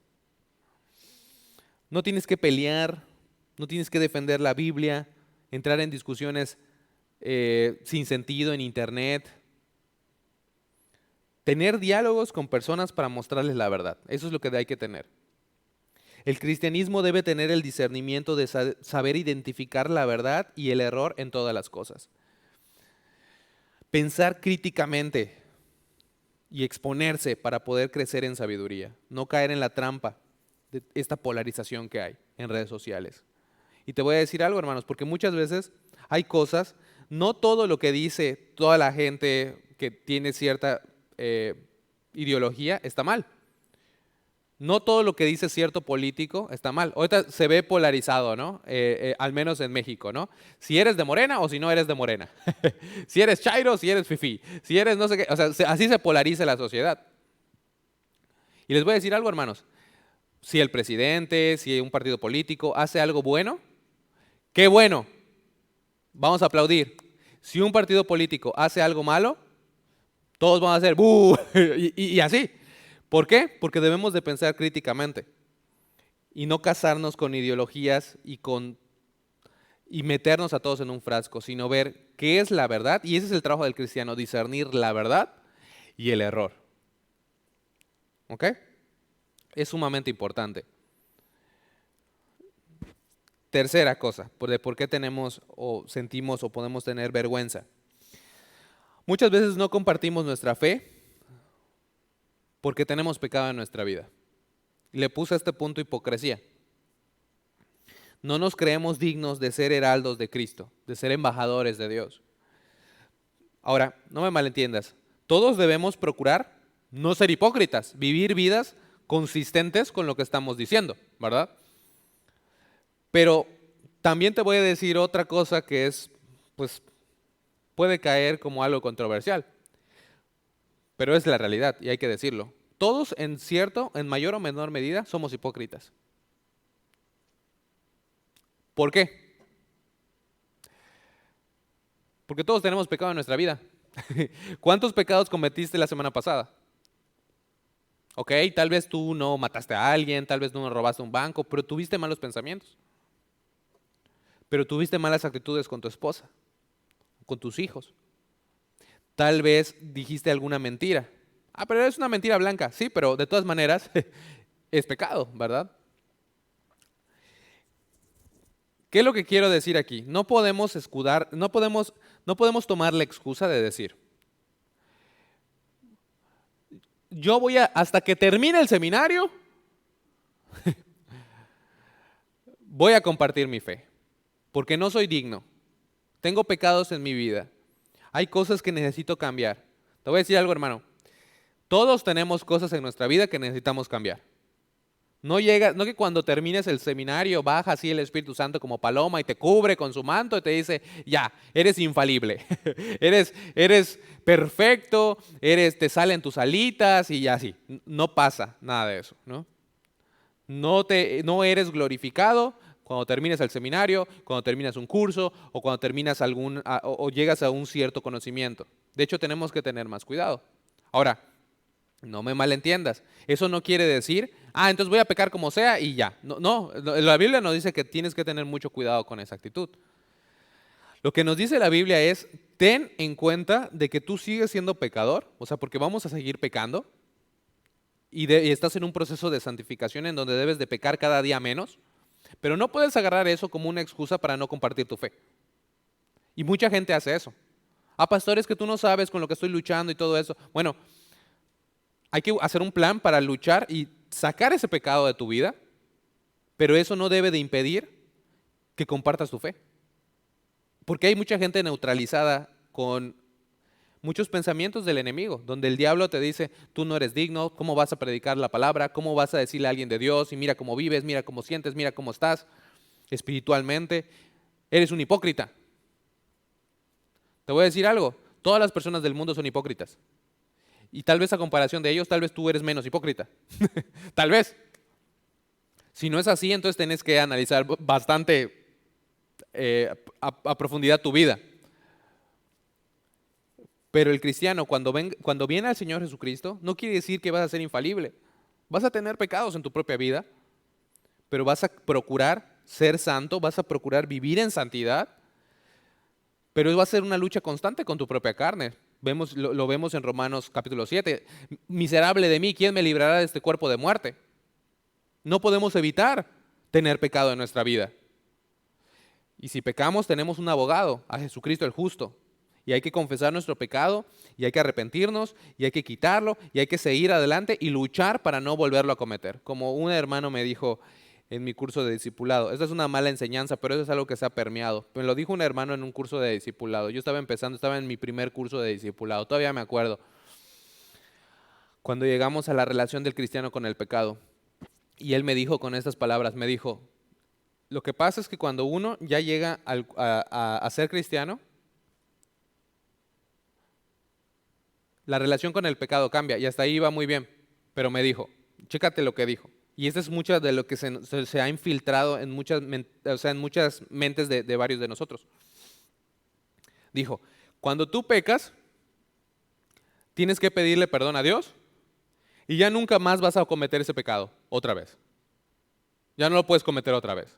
No tienes que pelear, no tienes que defender la Biblia, entrar en discusiones sin sentido en internet. Tener diálogos con personas para mostrarles la verdad. Eso es lo que hay que tener. El cristianismo debe tener el discernimiento de saber identificar la verdad y el error en todas las cosas. Pensar críticamente y exponerse para poder crecer en sabiduría. No caer en la trampa de esta polarización que hay en redes sociales. Y te voy a decir algo, hermanos, porque muchas veces hay cosas, no todo lo que dice toda la gente que tiene cierta ideología está mal. No todo lo que dice cierto político está mal. Ahorita se ve polarizado, ¿no? Al menos en México, ¿no? Si eres de Morena o si no eres de Morena. Si eres chairo, si eres fifí. Si eres no sé qué. O sea, así se polariza la sociedad. Y les voy a decir algo, hermanos. Si el presidente, si un partido político hace algo bueno, ¡qué bueno! Vamos a aplaudir. Si un partido político hace algo malo, todos van a hacer ¡buh! y así. ¿Por qué? Porque debemos de pensar críticamente y no casarnos con ideologías y meternos a todos en un frasco, sino ver qué es la verdad, y ese es el trabajo del cristiano, discernir la verdad y el error. ¿Ok? Es sumamente importante. Tercera cosa, de por qué tenemos o sentimos o podemos tener vergüenza. Muchas veces no compartimos nuestra fe porque tenemos pecado en nuestra vida. Le puse a este punto hipocresía. No nos creemos dignos de ser heraldos de Cristo, de ser embajadores de Dios. Ahora, no me malentiendas, todos debemos procurar no ser hipócritas, vivir vidas consistentes con lo que estamos diciendo, ¿verdad? Pero también te voy a decir otra cosa que es, pues, puede caer como algo controversial, pero es la realidad y hay que decirlo. Todos en mayor o menor medida, somos hipócritas. ¿Por qué? Porque todos tenemos pecado en nuestra vida. ¿Cuántos pecados cometiste la semana pasada? Ok, tal vez tú no mataste a alguien, tal vez no robaste un banco, pero tuviste malos pensamientos. Pero tuviste malas actitudes con tu esposa, con tus hijos. Tal vez dijiste alguna mentira. Ah, pero es una mentira blanca. Sí, pero de todas maneras es pecado, ¿verdad? ¿Qué es lo que quiero decir aquí? No podemos no podemos tomar la excusa de decir, yo hasta que termine el seminario, voy a compartir mi fe, porque no soy digno. Tengo pecados en mi vida. Hay cosas que necesito cambiar. Te voy a decir algo, hermano. Todos tenemos cosas en nuestra vida que necesitamos cambiar. No que cuando termines el seminario baja así el Espíritu Santo como paloma y te cubre con su manto y te dice, ya, eres infalible, eres perfecto, te salen tus alitas y así. No pasa nada de eso, ¿no? No eres glorificado cuando termines el seminario, cuando terminas un curso o cuando terminas o llegas a un cierto conocimiento. De hecho, tenemos que tener más cuidado. Ahora, no me malentiendas. Eso no quiere decir, entonces voy a pecar como sea y ya. No, la Biblia nos dice que tienes que tener mucho cuidado con esa actitud. Lo que nos dice la Biblia es, ten en cuenta de que tú sigues siendo pecador, o sea, porque vamos a seguir pecando y estás en un proceso de santificación en donde debes de pecar cada día menos, pero no puedes agarrar eso como una excusa para no compartir tu fe. Y mucha gente hace eso. Pastor, es que tú no sabes con lo que estoy luchando y todo eso. Bueno, hay que hacer un plan para luchar y sacar ese pecado de tu vida, pero eso no debe de impedir que compartas tu fe. Porque hay mucha gente neutralizada con muchos pensamientos del enemigo, donde el diablo te dice, tú no eres digno, ¿cómo vas a predicar la palabra? ¿Cómo vas a decirle a alguien de Dios? Y mira cómo vives, mira cómo sientes, mira cómo estás espiritualmente. Eres un hipócrita. Te voy a decir algo, todas las personas del mundo son hipócritas. Y tal vez a comparación de ellos, tal vez tú eres menos hipócrita. Tal vez. Si no es así, entonces tenés que analizar bastante a profundidad tu vida. Pero el cristiano, cuando viene al Señor Jesucristo, no quiere decir que vas a ser infalible. Vas a tener pecados en tu propia vida, pero vas a procurar ser santo, vas a procurar vivir en santidad, pero va a ser una lucha constante con tu propia carne. Lo vemos en Romanos capítulo 7. Miserable de mí, ¿quién me librará de este cuerpo de muerte? No podemos evitar tener pecado en nuestra vida. Y si pecamos, tenemos un abogado, a Jesucristo el justo. Y hay que confesar nuestro pecado, y hay que arrepentirnos, y hay que quitarlo, y hay que seguir adelante y luchar para no volverlo a cometer. Como un hermano me dijo en mi curso de discipulado, esta es una mala enseñanza, pero eso es algo que se ha permeado. Me lo dijo un hermano en un curso de discipulado. Yo estaba en mi primer curso de discipulado, todavía me acuerdo. Cuando llegamos a la relación del cristiano con el pecado, y él me dijo con estas palabras, me dijo, lo que pasa es que cuando uno ya llega a ser cristiano, la relación con el pecado cambia, y hasta ahí va muy bien, pero me dijo, chécate lo que dijo. Y esto es mucho de lo que se ha infiltrado en muchas mentes de varios de nosotros. Dijo, cuando tú pecas, tienes que pedirle perdón a Dios y ya nunca más vas a cometer ese pecado otra vez. Ya no lo puedes cometer otra vez.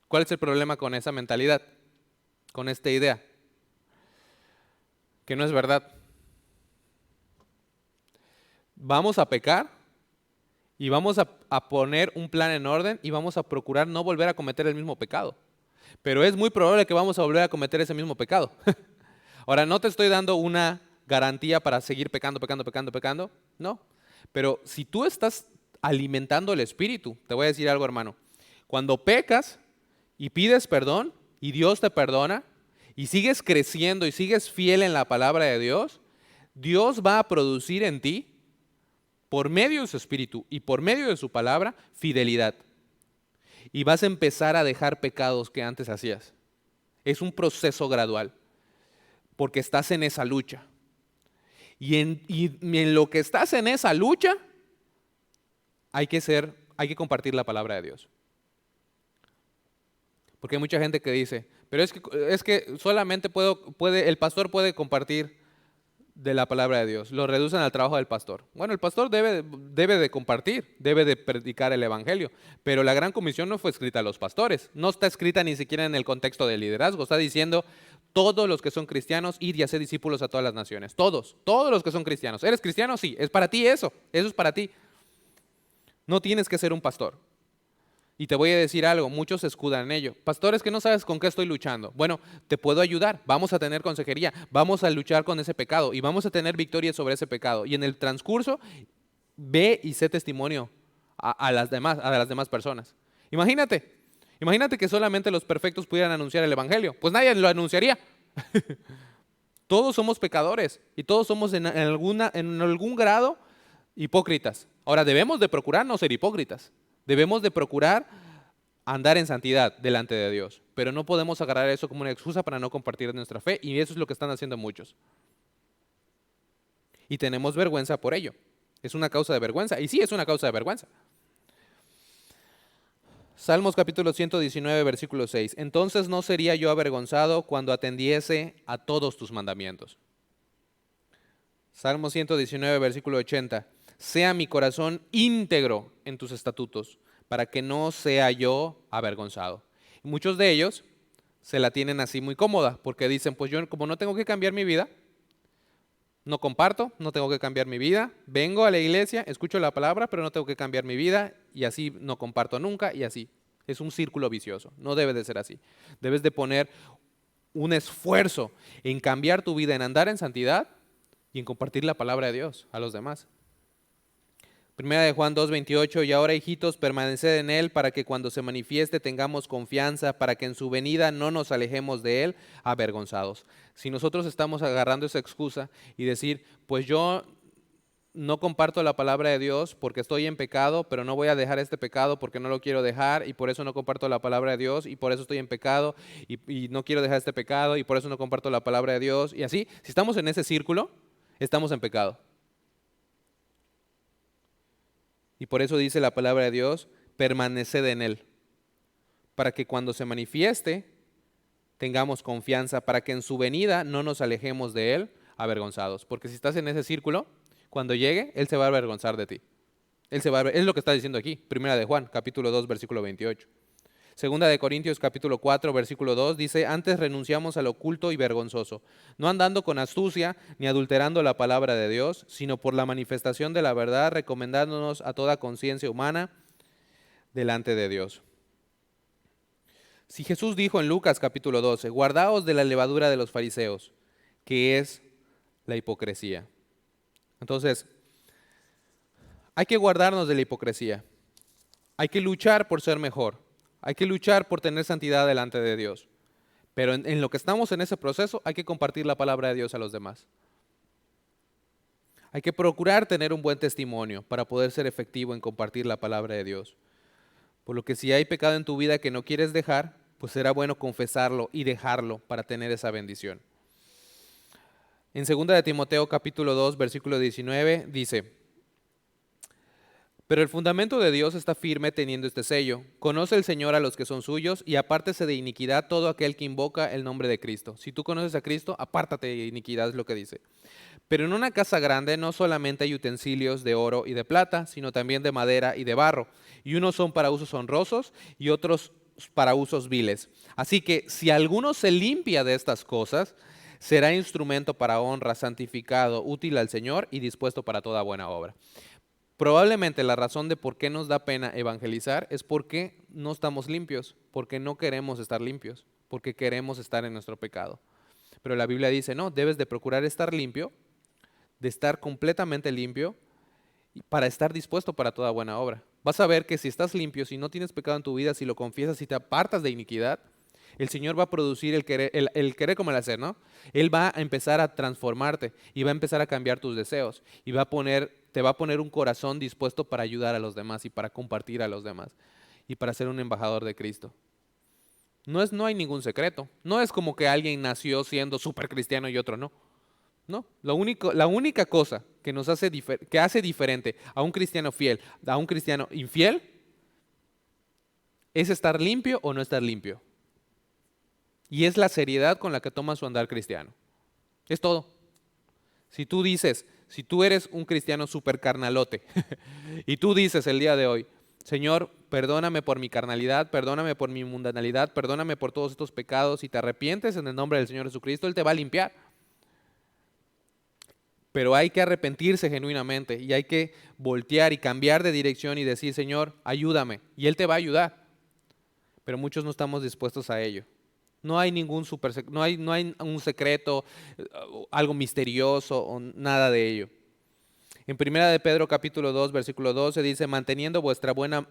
¿Cuál es el problema con esa mentalidad? Con esta idea. Que no es verdad. Vamos a pecar y vamos a poner un plan en orden y vamos a procurar no volver a cometer el mismo pecado. Pero es muy probable que vamos a volver a cometer ese mismo pecado. Ahora, no te estoy dando una garantía para seguir pecando, no. Pero si tú estás alimentando el espíritu, te voy a decir algo, hermano. Cuando pecas y pides perdón y Dios te perdona y sigues creciendo y sigues fiel en la palabra de Dios, Dios va a producir en ti, por medio de su espíritu y por medio de su palabra, fidelidad. Y vas a empezar a dejar pecados que antes hacías. Es un proceso gradual, porque estás en esa lucha. Y en lo que estás en esa lucha, hay que compartir la palabra de Dios. Porque hay mucha gente que dice, pero es que solamente el pastor puede compartir de la palabra de Dios. Lo reducen al trabajo del pastor. Bueno, el pastor debe de compartir, debe de predicar el evangelio, pero la gran comisión no fue escrita a los pastores, no está escrita ni siquiera en el contexto del liderazgo, está diciendo todos los que son cristianos, id y hacer discípulos a todas las naciones, todos los que son cristianos. ¿Eres cristiano? Sí, es para ti eso es para ti. No tienes que ser un pastor. Y te voy a decir algo, muchos se escudan en ello. Pastores, que no sabes con qué estoy luchando. Bueno, te puedo ayudar, vamos a tener consejería, vamos a luchar con ese pecado y vamos a tener victoria sobre ese pecado. Y en el transcurso, ve y sé testimonio a las demás personas. Imagínate que solamente los perfectos pudieran anunciar el evangelio. Pues nadie lo anunciaría. Todos somos pecadores y todos somos en algún grado hipócritas. Ahora, debemos de procurar no ser hipócritas. Debemos de procurar andar en santidad delante de Dios. Pero no podemos agarrar eso como una excusa para no compartir nuestra fe, y eso es lo que están haciendo muchos. Y tenemos vergüenza por ello. Es una causa de vergüenza. Y sí, es una causa de vergüenza. Salmos capítulo 119, versículo 6. Entonces no sería yo avergonzado cuando atendiese a todos tus mandamientos. Salmo 119, versículo 80. Sea mi corazón íntegro en tus estatutos, para que no sea yo avergonzado. Y muchos de ellos se la tienen así muy cómoda, porque dicen, pues yo como no tengo que cambiar mi vida, no comparto, no tengo que cambiar mi vida, vengo a la iglesia, escucho la palabra, pero no tengo que cambiar mi vida, y así no comparto nunca, y así. Es un círculo vicioso, no debe de ser así. Debes de poner un esfuerzo en cambiar tu vida, en andar en santidad y en compartir la palabra de Dios a los demás. Primera de Juan 2:28, y ahora, hijitos, permaneced en Él para que cuando se manifieste tengamos confianza, para que en su venida no nos alejemos de Él avergonzados. Si nosotros estamos agarrando esa excusa y decir, pues yo no comparto la palabra de Dios porque estoy en pecado, pero no voy a dejar este pecado porque no lo quiero dejar, y por eso no comparto la palabra de Dios, y por eso estoy en pecado, y no quiero dejar este pecado, y por eso no comparto la palabra de Dios, y así, si estamos en ese círculo, estamos en pecado. Y por eso dice la palabra de Dios, permaneced en Él, para que cuando se manifieste tengamos confianza, para que en su venida no nos alejemos de Él avergonzados. Porque si estás en ese círculo, cuando llegue, Él se va a avergonzar de ti. Es lo que está diciendo aquí, Primera de Juan, capítulo 2, versículo 28. Segunda de Corintios capítulo 4, versículo 2 dice, antes renunciamos al oculto y vergonzoso, no andando con astucia ni adulterando la palabra de Dios, sino por la manifestación de la verdad, recomendándonos a toda conciencia humana delante de Dios. Si Jesús dijo en Lucas capítulo 12, guardaos de la levadura de los fariseos, que es la hipocresía. Entonces, hay que guardarnos de la hipocresía, hay que luchar por ser mejor. Hay que luchar por tener santidad delante de Dios. Pero en lo que estamos en ese proceso, hay que compartir la palabra de Dios a los demás. Hay que procurar tener un buen testimonio para poder ser efectivo en compartir la palabra de Dios. Por lo que si hay pecado en tu vida que no quieres dejar, pues será bueno confesarlo y dejarlo para tener esa bendición. En 2 de Timoteo capítulo 2, versículo 19, dice, pero el fundamento de Dios está firme teniendo este sello. Conoce el Señor a los que son suyos y apártese de iniquidad todo aquel que invoca el nombre de Cristo. Si tú conoces a Cristo, apártate de iniquidad, es lo que dice. Pero en una casa grande no solamente hay utensilios de oro y de plata, sino también de madera y de barro. Y unos son para usos honrosos y otros para usos viles. Así que si alguno se limpia de estas cosas, será instrumento para honra, santificado, útil al Señor y dispuesto para toda buena obra. Probablemente la razón de por qué nos da pena evangelizar es porque no estamos limpios, porque no queremos estar limpios, porque queremos estar en nuestro pecado. Pero la Biblia dice, no, debes de procurar estar limpio, de estar completamente limpio para estar dispuesto para toda buena obra. Vas a ver que si estás limpio, si no tienes pecado en tu vida, si lo confiesas, si te apartas de iniquidad, el Señor va a producir el querer como el hacer, ¿no? Él va a empezar a transformarte y va a empezar a cambiar tus deseos y te va a poner un corazón dispuesto para ayudar a los demás y para compartir a los demás y para ser un embajador de Cristo. No hay ningún secreto. No es como que alguien nació siendo súper cristiano y otro no. No, la única cosa que hace diferente a un cristiano fiel, a un cristiano infiel, es estar limpio o no estar limpio. Y es la seriedad con la que toma su andar cristiano. Es todo. Si tú eres un cristiano súper carnalote y tú dices el día de hoy, Señor, perdóname por mi carnalidad, perdóname por mi mundanalidad, perdóname por todos estos pecados, y te arrepientes en el nombre del Señor Jesucristo, Él te va a limpiar. Pero hay que arrepentirse genuinamente y hay que voltear y cambiar de dirección y decir, Señor, ayúdame, y Él te va a ayudar. pero muchos no estamos dispuestos a ello. No hay no hay un secreto, algo misterioso o nada de ello. En Primera de Pedro capítulo 2, versículo 12 dice, manteniendo buena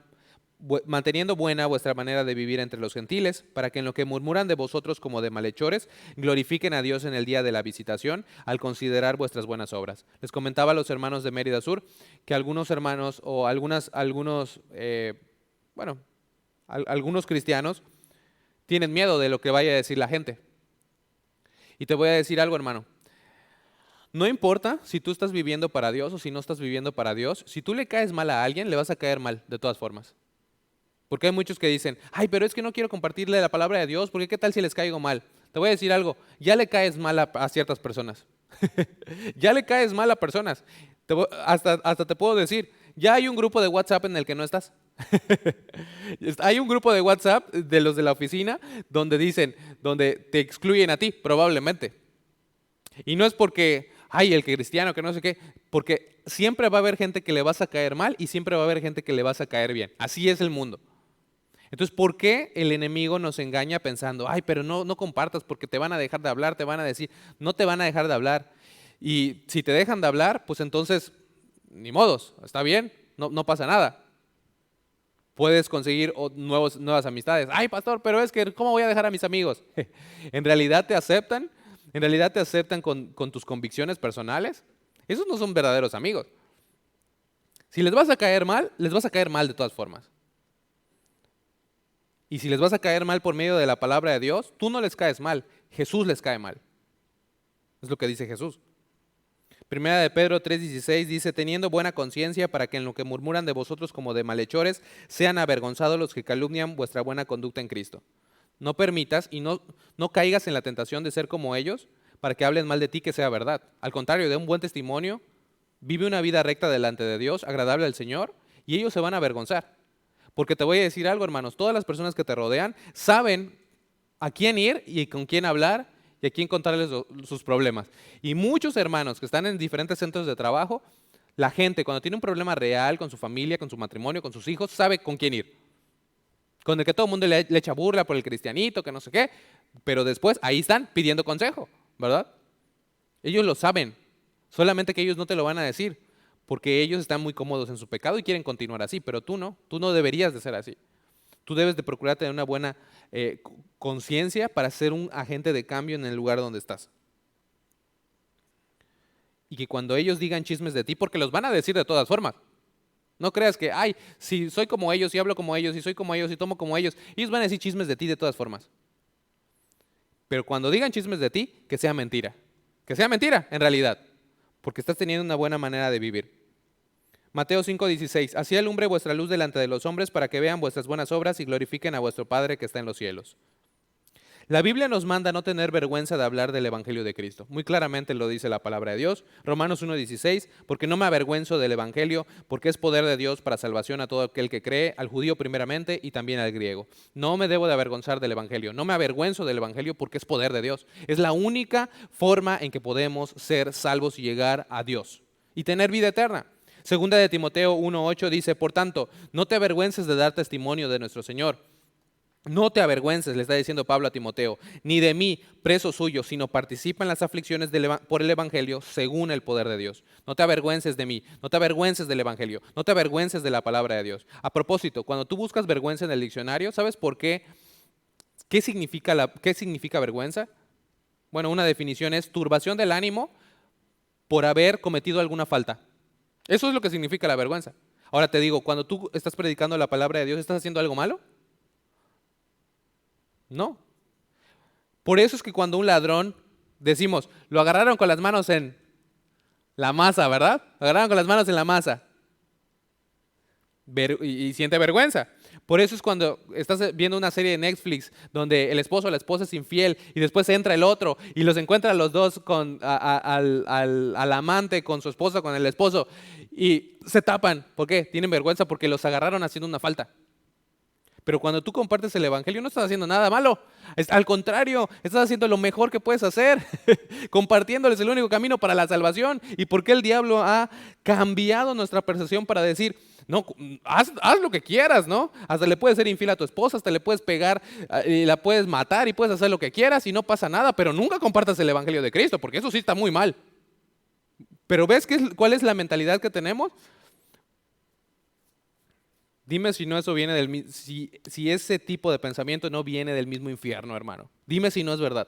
vuestra manera de vivir entre los gentiles, para que en lo que murmuran de vosotros como de malhechores, glorifiquen a Dios en el día de la visitación, al considerar vuestras buenas obras. Les comentaba a los hermanos de Mérida Sur que algunos hermanos o algunos cristianos tienen miedo de lo que vaya a decir la gente. Y te voy a decir algo, hermano. No importa si tú estás viviendo para Dios o si no estás viviendo para Dios, si tú le caes mal a alguien, le vas a caer mal de todas formas. Porque hay muchos que dicen, ay, pero es que no quiero compartirle la palabra de Dios, porque qué tal si les caigo mal. Te voy a decir algo, ya le caes mal a ciertas personas. Ya le caes mal a personas. Hasta te puedo decir, ya hay un grupo de WhatsApp en el que no estás. Hay un grupo de WhatsApp de los de la oficina donde te excluyen a ti, probablemente. Y no es porque, ay, el cristiano, que no sé qué, porque siempre va a haber gente que le vas a caer mal y siempre va a haber gente que le vas a caer bien. Así es el mundo. Entonces, ¿por qué el enemigo nos engaña pensando, ay, pero no compartas porque te van a dejar de hablar, te van a decir, no te van a dejar de hablar? Y si te dejan de hablar, pues entonces, ni modos, está bien, no pasa nada. Puedes conseguir nuevas amistades. Ay, pastor, pero es que, ¿cómo voy a dejar a mis amigos? ¿En realidad te aceptan? ¿En realidad te aceptan con tus convicciones personales? Esos no son verdaderos amigos. Si les vas a caer mal, les vas a caer mal de todas formas. Y si les vas a caer mal por medio de la palabra de Dios, tú no les caes mal, Jesús les cae mal. Es lo que dice Jesús. Primera de Pedro 3:16 dice, teniendo buena conciencia para que en lo que murmuran de vosotros como de malhechores, sean avergonzados los que calumnian vuestra buena conducta en Cristo. No permitas y no caigas en la tentación de ser como ellos para que hablen mal de ti que sea verdad. Al contrario, de un buen testimonio, vive una vida recta delante de Dios, agradable al Señor, y ellos se van a avergonzar. Porque te voy a decir algo, hermanos, todas las personas que te rodean saben a quién ir y con quién hablar y a quién contarles sus problemas. Y muchos hermanos que están en diferentes centros de trabajo, la gente cuando tiene un problema real con su familia, con su matrimonio, con sus hijos, sabe con quién ir. Con el que todo el mundo le echa burla por el cristianito, que no sé qué, pero después ahí están pidiendo consejo, ¿verdad? Ellos lo saben, solamente que ellos no te lo van a decir, porque ellos están muy cómodos en su pecado y quieren continuar así, pero tú no deberías de ser así. Tú debes de procurar tener una buena conciencia para ser un agente de cambio en el lugar donde estás. Y que cuando ellos digan chismes de ti, porque los van a decir de todas formas. No creas que, ay, si soy como ellos, si hablo como ellos, si soy como ellos, si tomo como ellos van a decir chismes de ti de todas formas. Pero cuando digan chismes de ti, que sea mentira. Que sea mentira, en realidad. Porque estás teniendo una buena manera de vivir. Mateo 5:16, así alumbre vuestra luz delante de los hombres para que vean vuestras buenas obras y glorifiquen a vuestro Padre que está en los cielos. La Biblia nos manda no tener vergüenza de hablar del Evangelio de Cristo. Muy claramente lo dice la palabra de Dios. Romanos 1:16, porque no me avergüenzo del Evangelio, porque es poder de Dios para salvación a todo aquel que cree, al judío primeramente y también al griego. No me debo de avergonzar del Evangelio. No me avergüenzo del Evangelio porque es poder de Dios. Es la única forma en que podemos ser salvos y llegar a Dios y tener vida eterna. Segunda de Timoteo 1:8 dice, por tanto, no te avergüences de dar testimonio de nuestro Señor. No te avergüences, le está diciendo Pablo a Timoteo, ni de mí, preso suyo, sino participa en las aflicciones por el Evangelio según el poder de Dios. No te avergüences de mí, no te avergüences del Evangelio, no te avergüences de la palabra de Dios. A propósito, cuando tú buscas vergüenza en el diccionario, ¿sabes por qué? ¿Qué significa vergüenza? Bueno, una definición es turbación del ánimo por haber cometido alguna falta. Eso es lo que significa la vergüenza. Ahora te digo, cuando tú estás predicando la palabra de Dios, ¿estás haciendo algo malo? No. Por eso es que cuando un ladrón, decimos, lo agarraron con las manos en la masa, ¿verdad? Lo agarraron con las manos en la masa. Y siente vergüenza. Por eso es cuando estás viendo una serie de Netflix donde el esposo o la esposa es infiel y después entra el otro y los encuentra los dos al amante con su esposa, con el esposo y se tapan. ¿Por qué? Tienen vergüenza porque los agarraron haciendo una falta. Pero cuando tú compartes el evangelio no estás haciendo nada malo. Al contrario, estás haciendo lo mejor que puedes hacer. Compartiéndoles el único camino para la salvación. ¿Y por qué el diablo ha cambiado nuestra percepción para decir, no, haz lo que quieras, ¿no? Hasta le puedes ser infiel a tu esposa, hasta le puedes pegar y la puedes matar y puedes hacer lo que quieras y no pasa nada, pero nunca compartas el evangelio de Cristo, porque eso sí está muy mal. Pero ¿ves cuál es la mentalidad que tenemos? Dime si no eso viene si ese tipo de pensamiento no viene del mismo infierno, hermano. Dime si no es verdad.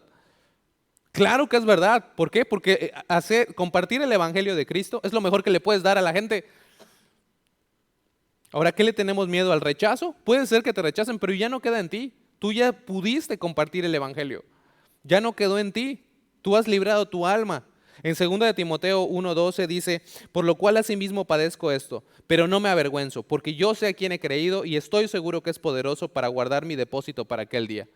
Claro que es verdad. ¿Por qué? Porque compartir el evangelio de Cristo es lo mejor que le puedes dar a la gente. Ahora, ¿qué le tenemos miedo al rechazo? Puede ser que te rechacen, pero ya no queda en ti. Tú ya pudiste compartir el evangelio. Ya no quedó en ti. Tú has librado tu alma. En 2 de Timoteo 1:12 dice, por lo cual asimismo padezco esto, pero no me avergüenzo, porque yo sé a quién he creído y estoy seguro que es poderoso para guardar mi depósito para aquel día.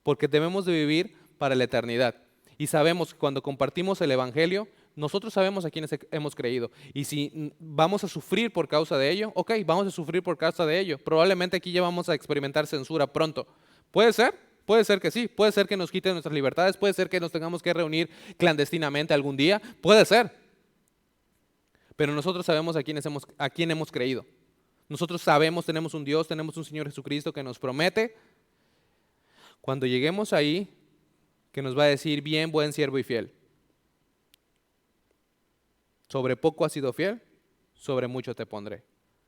Porque debemos de vivir para la eternidad. Y sabemos que cuando compartimos el evangelio, nosotros sabemos a quiénes hemos creído. Y si vamos a sufrir por causa de ello, ok, vamos a sufrir por causa de ello. Probablemente aquí ya vamos a experimentar censura pronto. ¿Puede ser? Puede ser que sí, puede ser que nos quiten nuestras libertades, puede ser que nos tengamos que reunir clandestinamente algún día, puede ser. Pero nosotros sabemos a quién hemos creído. Nosotros sabemos, tenemos un Dios, tenemos un Señor Jesucristo que nos promete, cuando lleguemos ahí, que nos va a decir, bien, buen siervo y fiel. Sobre poco has sido fiel, sobre mucho te pondré.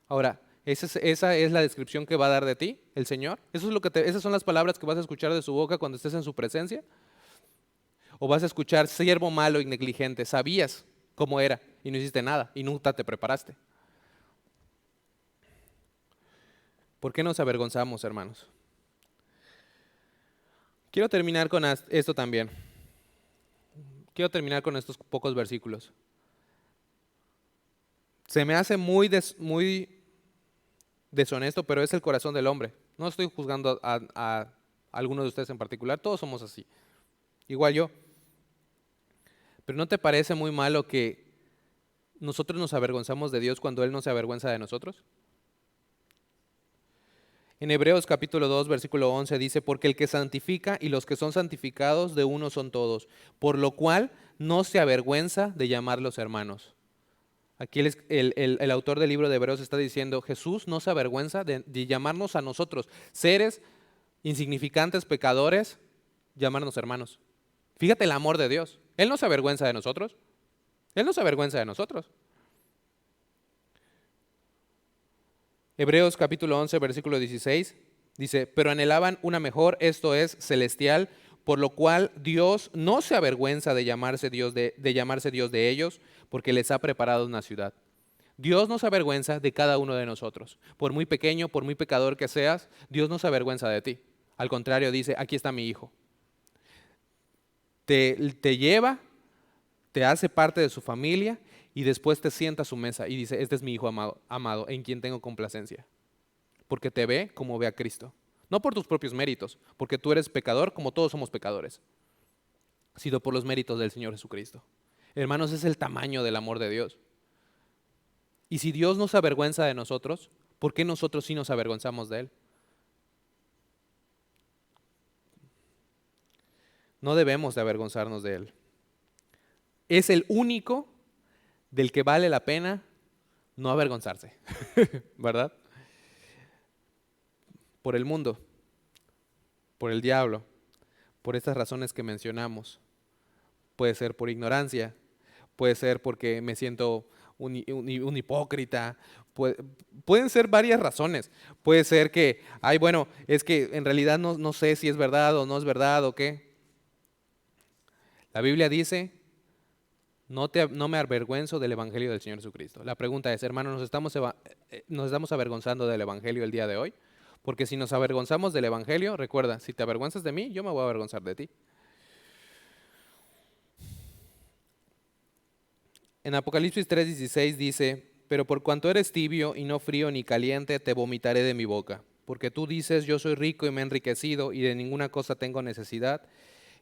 Ahora, esa es la descripción que va a dar de ti el Señor. Esas son las palabras que vas a escuchar de su boca cuando estés en su presencia. O vas a escuchar siervo malo y negligente. Sabías cómo era y no hiciste nada y nunca te preparaste. ¿Por qué nos avergonzamos, hermanos? Quiero terminar con esto también. Quiero terminar con estos pocos versículos. Se me hace muy deshonesto, pero es el corazón del hombre. No estoy juzgando a alguno de ustedes en particular, todos somos así. Igual yo. Pero ¿no te parece muy malo que nosotros nos avergonzamos de Dios cuando Él no se avergüenza de nosotros? En Hebreos capítulo 2, versículo 11 dice, porque el que santifica y los que son santificados de uno son todos, por lo cual no se avergüenza de llamarlos hermanos. Aquí el autor del libro de Hebreos está diciendo, Jesús no se avergüenza de llamarnos a nosotros, seres insignificantes, pecadores, llamarnos hermanos. Fíjate el amor de Dios. Él no se avergüenza de nosotros. Él no se avergüenza de nosotros. Hebreos capítulo 11, versículo 16, dice, pero anhelaban una mejor, esto es, celestial, por lo cual Dios no se avergüenza de llamarse Dios de ellos, porque les ha preparado una ciudad. Dios no se avergüenza de cada uno de nosotros. Por muy pequeño, por muy pecador que seas, Dios no se avergüenza de ti. Al contrario, dice, aquí está mi hijo. Te lleva, te hace parte de su familia y después te sienta a su mesa y dice, este es mi hijo amado, en quien tengo complacencia. Porque te ve como ve a Cristo. No por tus propios méritos, porque tú eres pecador como todos somos pecadores, sino por los méritos del Señor Jesucristo. Hermanos, es el tamaño del amor de Dios. Y si Dios no se avergüenza de nosotros, ¿por qué nosotros sí nos avergonzamos de Él? No debemos de avergonzarnos de Él. Es el único del que vale la pena no avergonzarse, ¿verdad? Por el mundo, por el diablo, por estas razones que mencionamos. Puede ser por ignorancia, puede ser porque me siento un hipócrita, pueden ser varias razones. Puede ser que, bueno, es que en realidad no sé si es verdad o no es verdad o qué. La Biblia dice, no me avergüenzo del Evangelio del Señor Jesucristo. La pregunta es, hermano, ¿nos estamos avergonzando del Evangelio el día de hoy? Porque si nos avergonzamos del Evangelio, recuerda, si te avergüenzas de mí, yo me voy a avergonzar de ti. En Apocalipsis 3:16 dice, pero por cuanto eres tibio y no frío ni caliente, te vomitaré de mi boca. Porque tú dices, yo soy rico y me he enriquecido y de ninguna cosa tengo necesidad,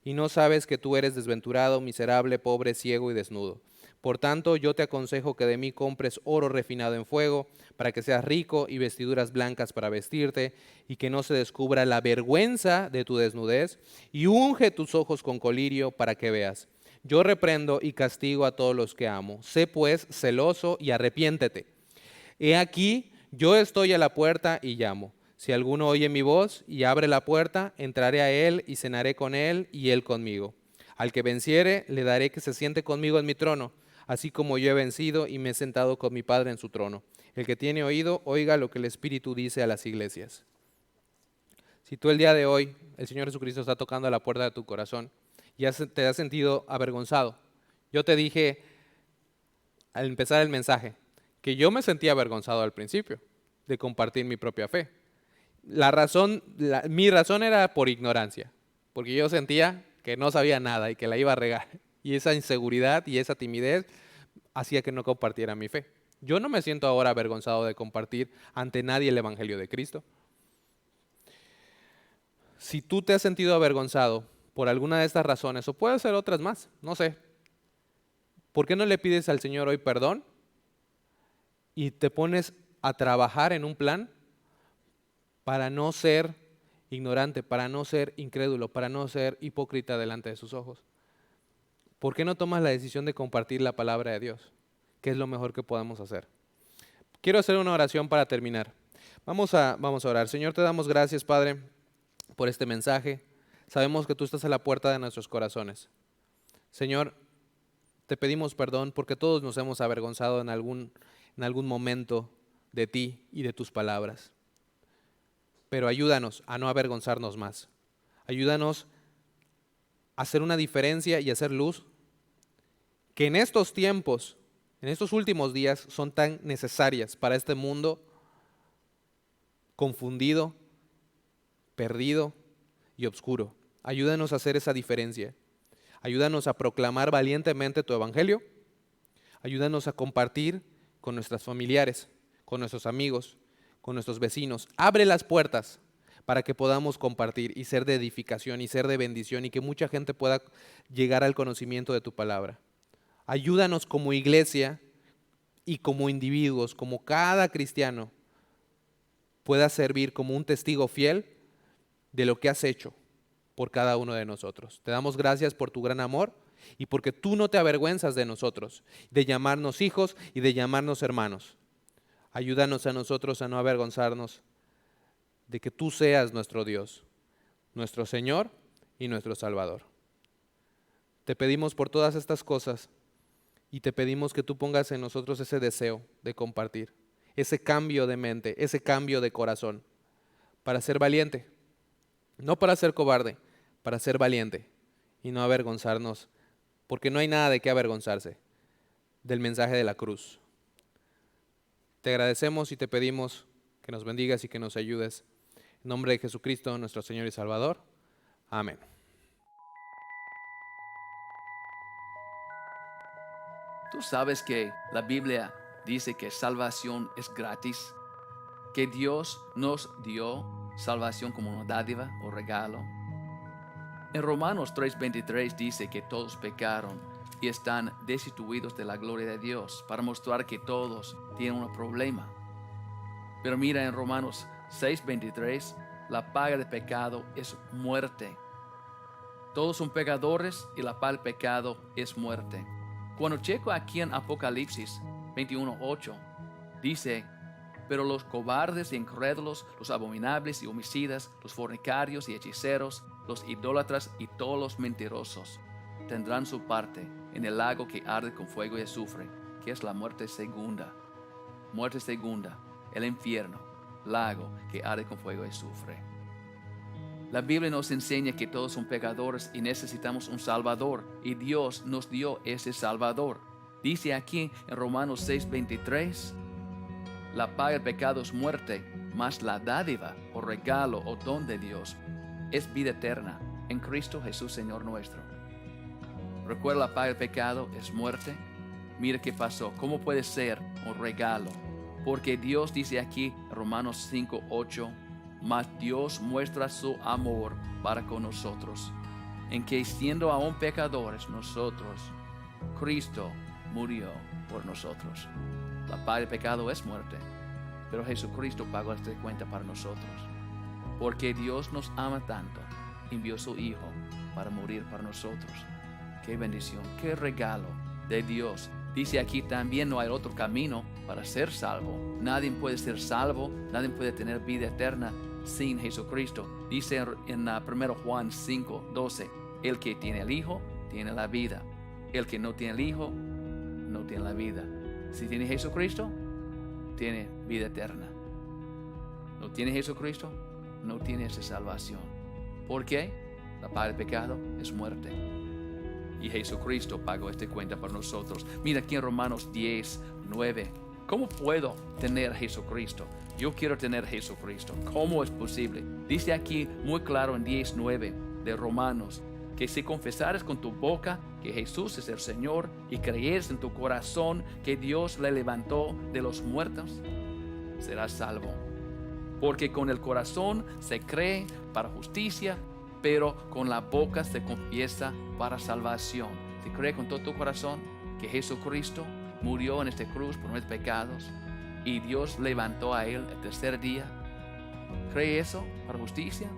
y no sabes que tú eres desventurado, miserable, pobre, ciego y desnudo. Por tanto, yo te aconsejo que de mí compres oro refinado en fuego, para que seas rico, y vestiduras blancas para vestirte, y que no se descubra la vergüenza de tu desnudez, y unge tus ojos con colirio para que veas. Yo reprendo y castigo a todos los que amo. Sé pues celoso y arrepiéntete. He aquí, yo estoy a la puerta y llamo. Si alguno oye mi voz y abre la puerta, entraré a él y cenaré con él y él conmigo. Al que venciere, le daré que se siente conmigo en mi trono, así como yo he vencido y me he sentado con mi Padre en su trono. El que tiene oído, oiga lo que el Espíritu dice a las iglesias. Si tú el día de hoy, el Señor Jesucristo está tocando a la puerta de tu corazón y te has sentido avergonzado, yo te dije al empezar el mensaje que yo me sentía avergonzado al principio de compartir mi propia fe. Mi razón era por ignorancia, porque yo sentía que no sabía nada y que la iba a regar. Y esa inseguridad y esa timidez hacía que no compartiera mi fe. Yo no me siento ahora avergonzado de compartir ante nadie el Evangelio de Cristo. Si tú te has sentido avergonzado por alguna de estas razones, o puede ser otras más, no sé, ¿por qué no le pides al Señor hoy perdón y te pones a trabajar en un plan para no ser ignorante, para no ser incrédulo, para no ser hipócrita delante de sus ojos? ¿Por qué no tomas la decisión de compartir la palabra de Dios? ¿Qué es lo mejor que podemos hacer? Quiero hacer una oración para terminar. Vamos a orar. Señor, te damos gracias, Padre, por este mensaje. Sabemos que tú estás a la puerta de nuestros corazones. Señor, te pedimos perdón porque todos nos hemos avergonzado en algún momento de ti y de tus palabras. Pero ayúdanos a no avergonzarnos más. Ayúdanos a hacer una diferencia y hacer luz que en estos tiempos, en estos últimos días, son tan necesarias para este mundo confundido, perdido y oscuro. Ayúdanos a hacer esa diferencia. Ayúdanos a proclamar valientemente tu evangelio. Ayúdanos a compartir con nuestros familiares, con nuestros amigos, con nuestros vecinos. Abre las puertas para que podamos compartir y ser de edificación y ser de bendición y que mucha gente pueda llegar al conocimiento de tu palabra. Ayúdanos como iglesia y como individuos, como cada cristiano pueda servir como un testigo fiel de lo que has hecho por cada uno de nosotros. Te damos gracias por tu gran amor y porque tú no te avergüenzas de nosotros, de llamarnos hijos y de llamarnos hermanos. Ayúdanos a nosotros a no avergonzarnos de que tú seas nuestro Dios, nuestro Señor y nuestro Salvador. Te pedimos por todas estas cosas y te pedimos que tú pongas en nosotros ese deseo de compartir, ese cambio de mente, ese cambio de corazón, para ser valiente, no para ser cobarde, para ser valiente y no avergonzarnos, porque no hay nada de qué avergonzarse del mensaje de la cruz. Te agradecemos y te pedimos que nos bendigas y que nos ayudes. En nombre de Jesucristo, nuestro Señor y Salvador. Amén. Tú sabes que la Biblia dice que salvación es gratis, que Dios nos dio salvación como una dádiva o regalo. En Romanos 3:23 dice que todos pecaron y están destituidos de la gloria de Dios, para mostrar que todos tienen un problema. Pero mira, en Romanos 6:23, la paga del pecado es muerte. Todos son pecadores y la paga del pecado es muerte. Cuando checo aquí en Apocalipsis 21:8, dice: pero los cobardes y incrédulos, los abominables y homicidas, los fornicarios y hechiceros, los idólatras y todos los mentirosos tendrán su parte en el lago que arde con fuego y azufre, que es la muerte segunda. Muerte segunda, el infierno, lago que arde con fuego y azufre. La Biblia nos enseña que todos son pecadores y necesitamos un Salvador, y Dios nos dio ese Salvador. Dice aquí en Romanos 6:23, la paga del pecado es muerte, mas la dádiva o regalo o don de Dios es vida eterna en Cristo Jesús Señor nuestro. Recuerda, la paga del pecado es muerte. Mira qué pasó. ¿Cómo puede ser un regalo? Porque Dios dice aquí en Romanos 5:8, mas Dios muestra su amor para con nosotros, en que siendo aún pecadores nosotros, Cristo murió por nosotros. La paga del pecado es muerte, pero Jesucristo pagó esta cuenta para nosotros. Porque Dios nos ama tanto, envió a su Hijo para morir para nosotros. Qué bendición, qué regalo de Dios. Dice aquí también no hay otro camino para ser salvo. Nadie puede ser salvo, nadie puede tener vida eterna sin Jesucristo. Dice en 1 Juan 5:12, el que tiene el Hijo tiene la vida. El que no tiene el Hijo no tiene la vida. Si tiene Jesucristo, tiene vida eterna. No tiene Jesucristo, no tiene esa salvación. ¿Por qué? La paga del pecado es muerte. Y Jesucristo pagó esta cuenta por nosotros. Mira aquí en Romanos 10:9. ¿Cómo puedo tener Jesucristo? Yo quiero tener Jesucristo. ¿Cómo es posible? Dice aquí muy claro en 10:9 de Romanos, que si confesares con tu boca que Jesús es el Señor y creyeres en tu corazón que Dios le levantó de los muertos, serás salvo. Porque con el corazón se cree para justicia, pero con la boca se confiesa para salvación. Si crees con todo tu corazón que Jesucristo murió en esta cruz por nuestros pecados y Dios levantó a Él el tercer día, ¿cree eso para justicia?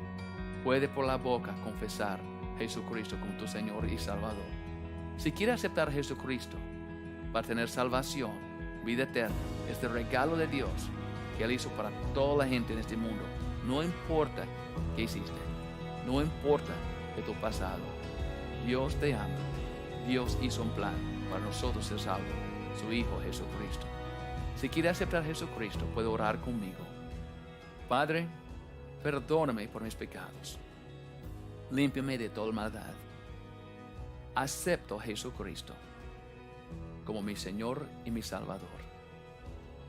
Puede por la boca confesar Jesucristo como tu Señor y Salvador. Si quieres aceptar a Jesucristo para tener salvación, vida eterna, este regalo de Dios que Él hizo para toda la gente en este mundo, no importa qué hiciste, no importa de tu pasado, Dios te ama. Dios hizo un plan para nosotros ser salvos, su Hijo Jesucristo. Si quieres aceptar a Jesucristo, puede orar conmigo. Padre, perdóname por mis pecados. Límpiame de toda maldad. Acepto a Jesucristo como mi Señor y mi Salvador.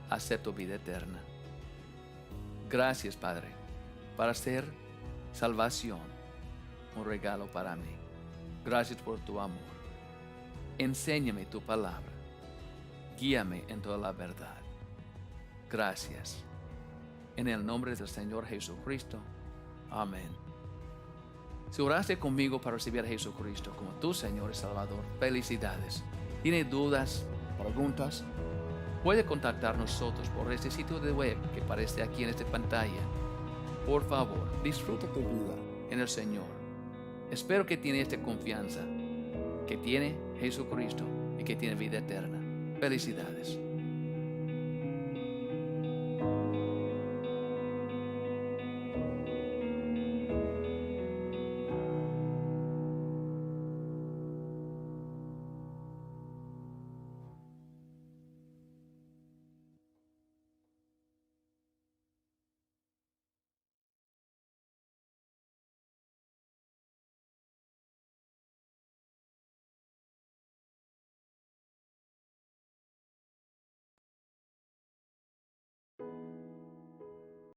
Acepto vida eterna. Gracias, Padre, para ser salvación, un regalo para mí. Gracias por tu amor. Enséñame tu palabra. Guíame en toda la verdad. Gracias. En el nombre del Señor Jesucristo. Amén. Si oraste conmigo para recibir a Jesucristo como tu Señor y Salvador, felicidades. ¿Tiene dudas, preguntas? Puede contactar a nosotros por este sitio de web que aparece aquí en esta pantalla. Por favor, disfruta tu vida en el Señor. Espero que tiene esta confianza, que tiene Jesucristo y que tiene vida eterna. Felicidades.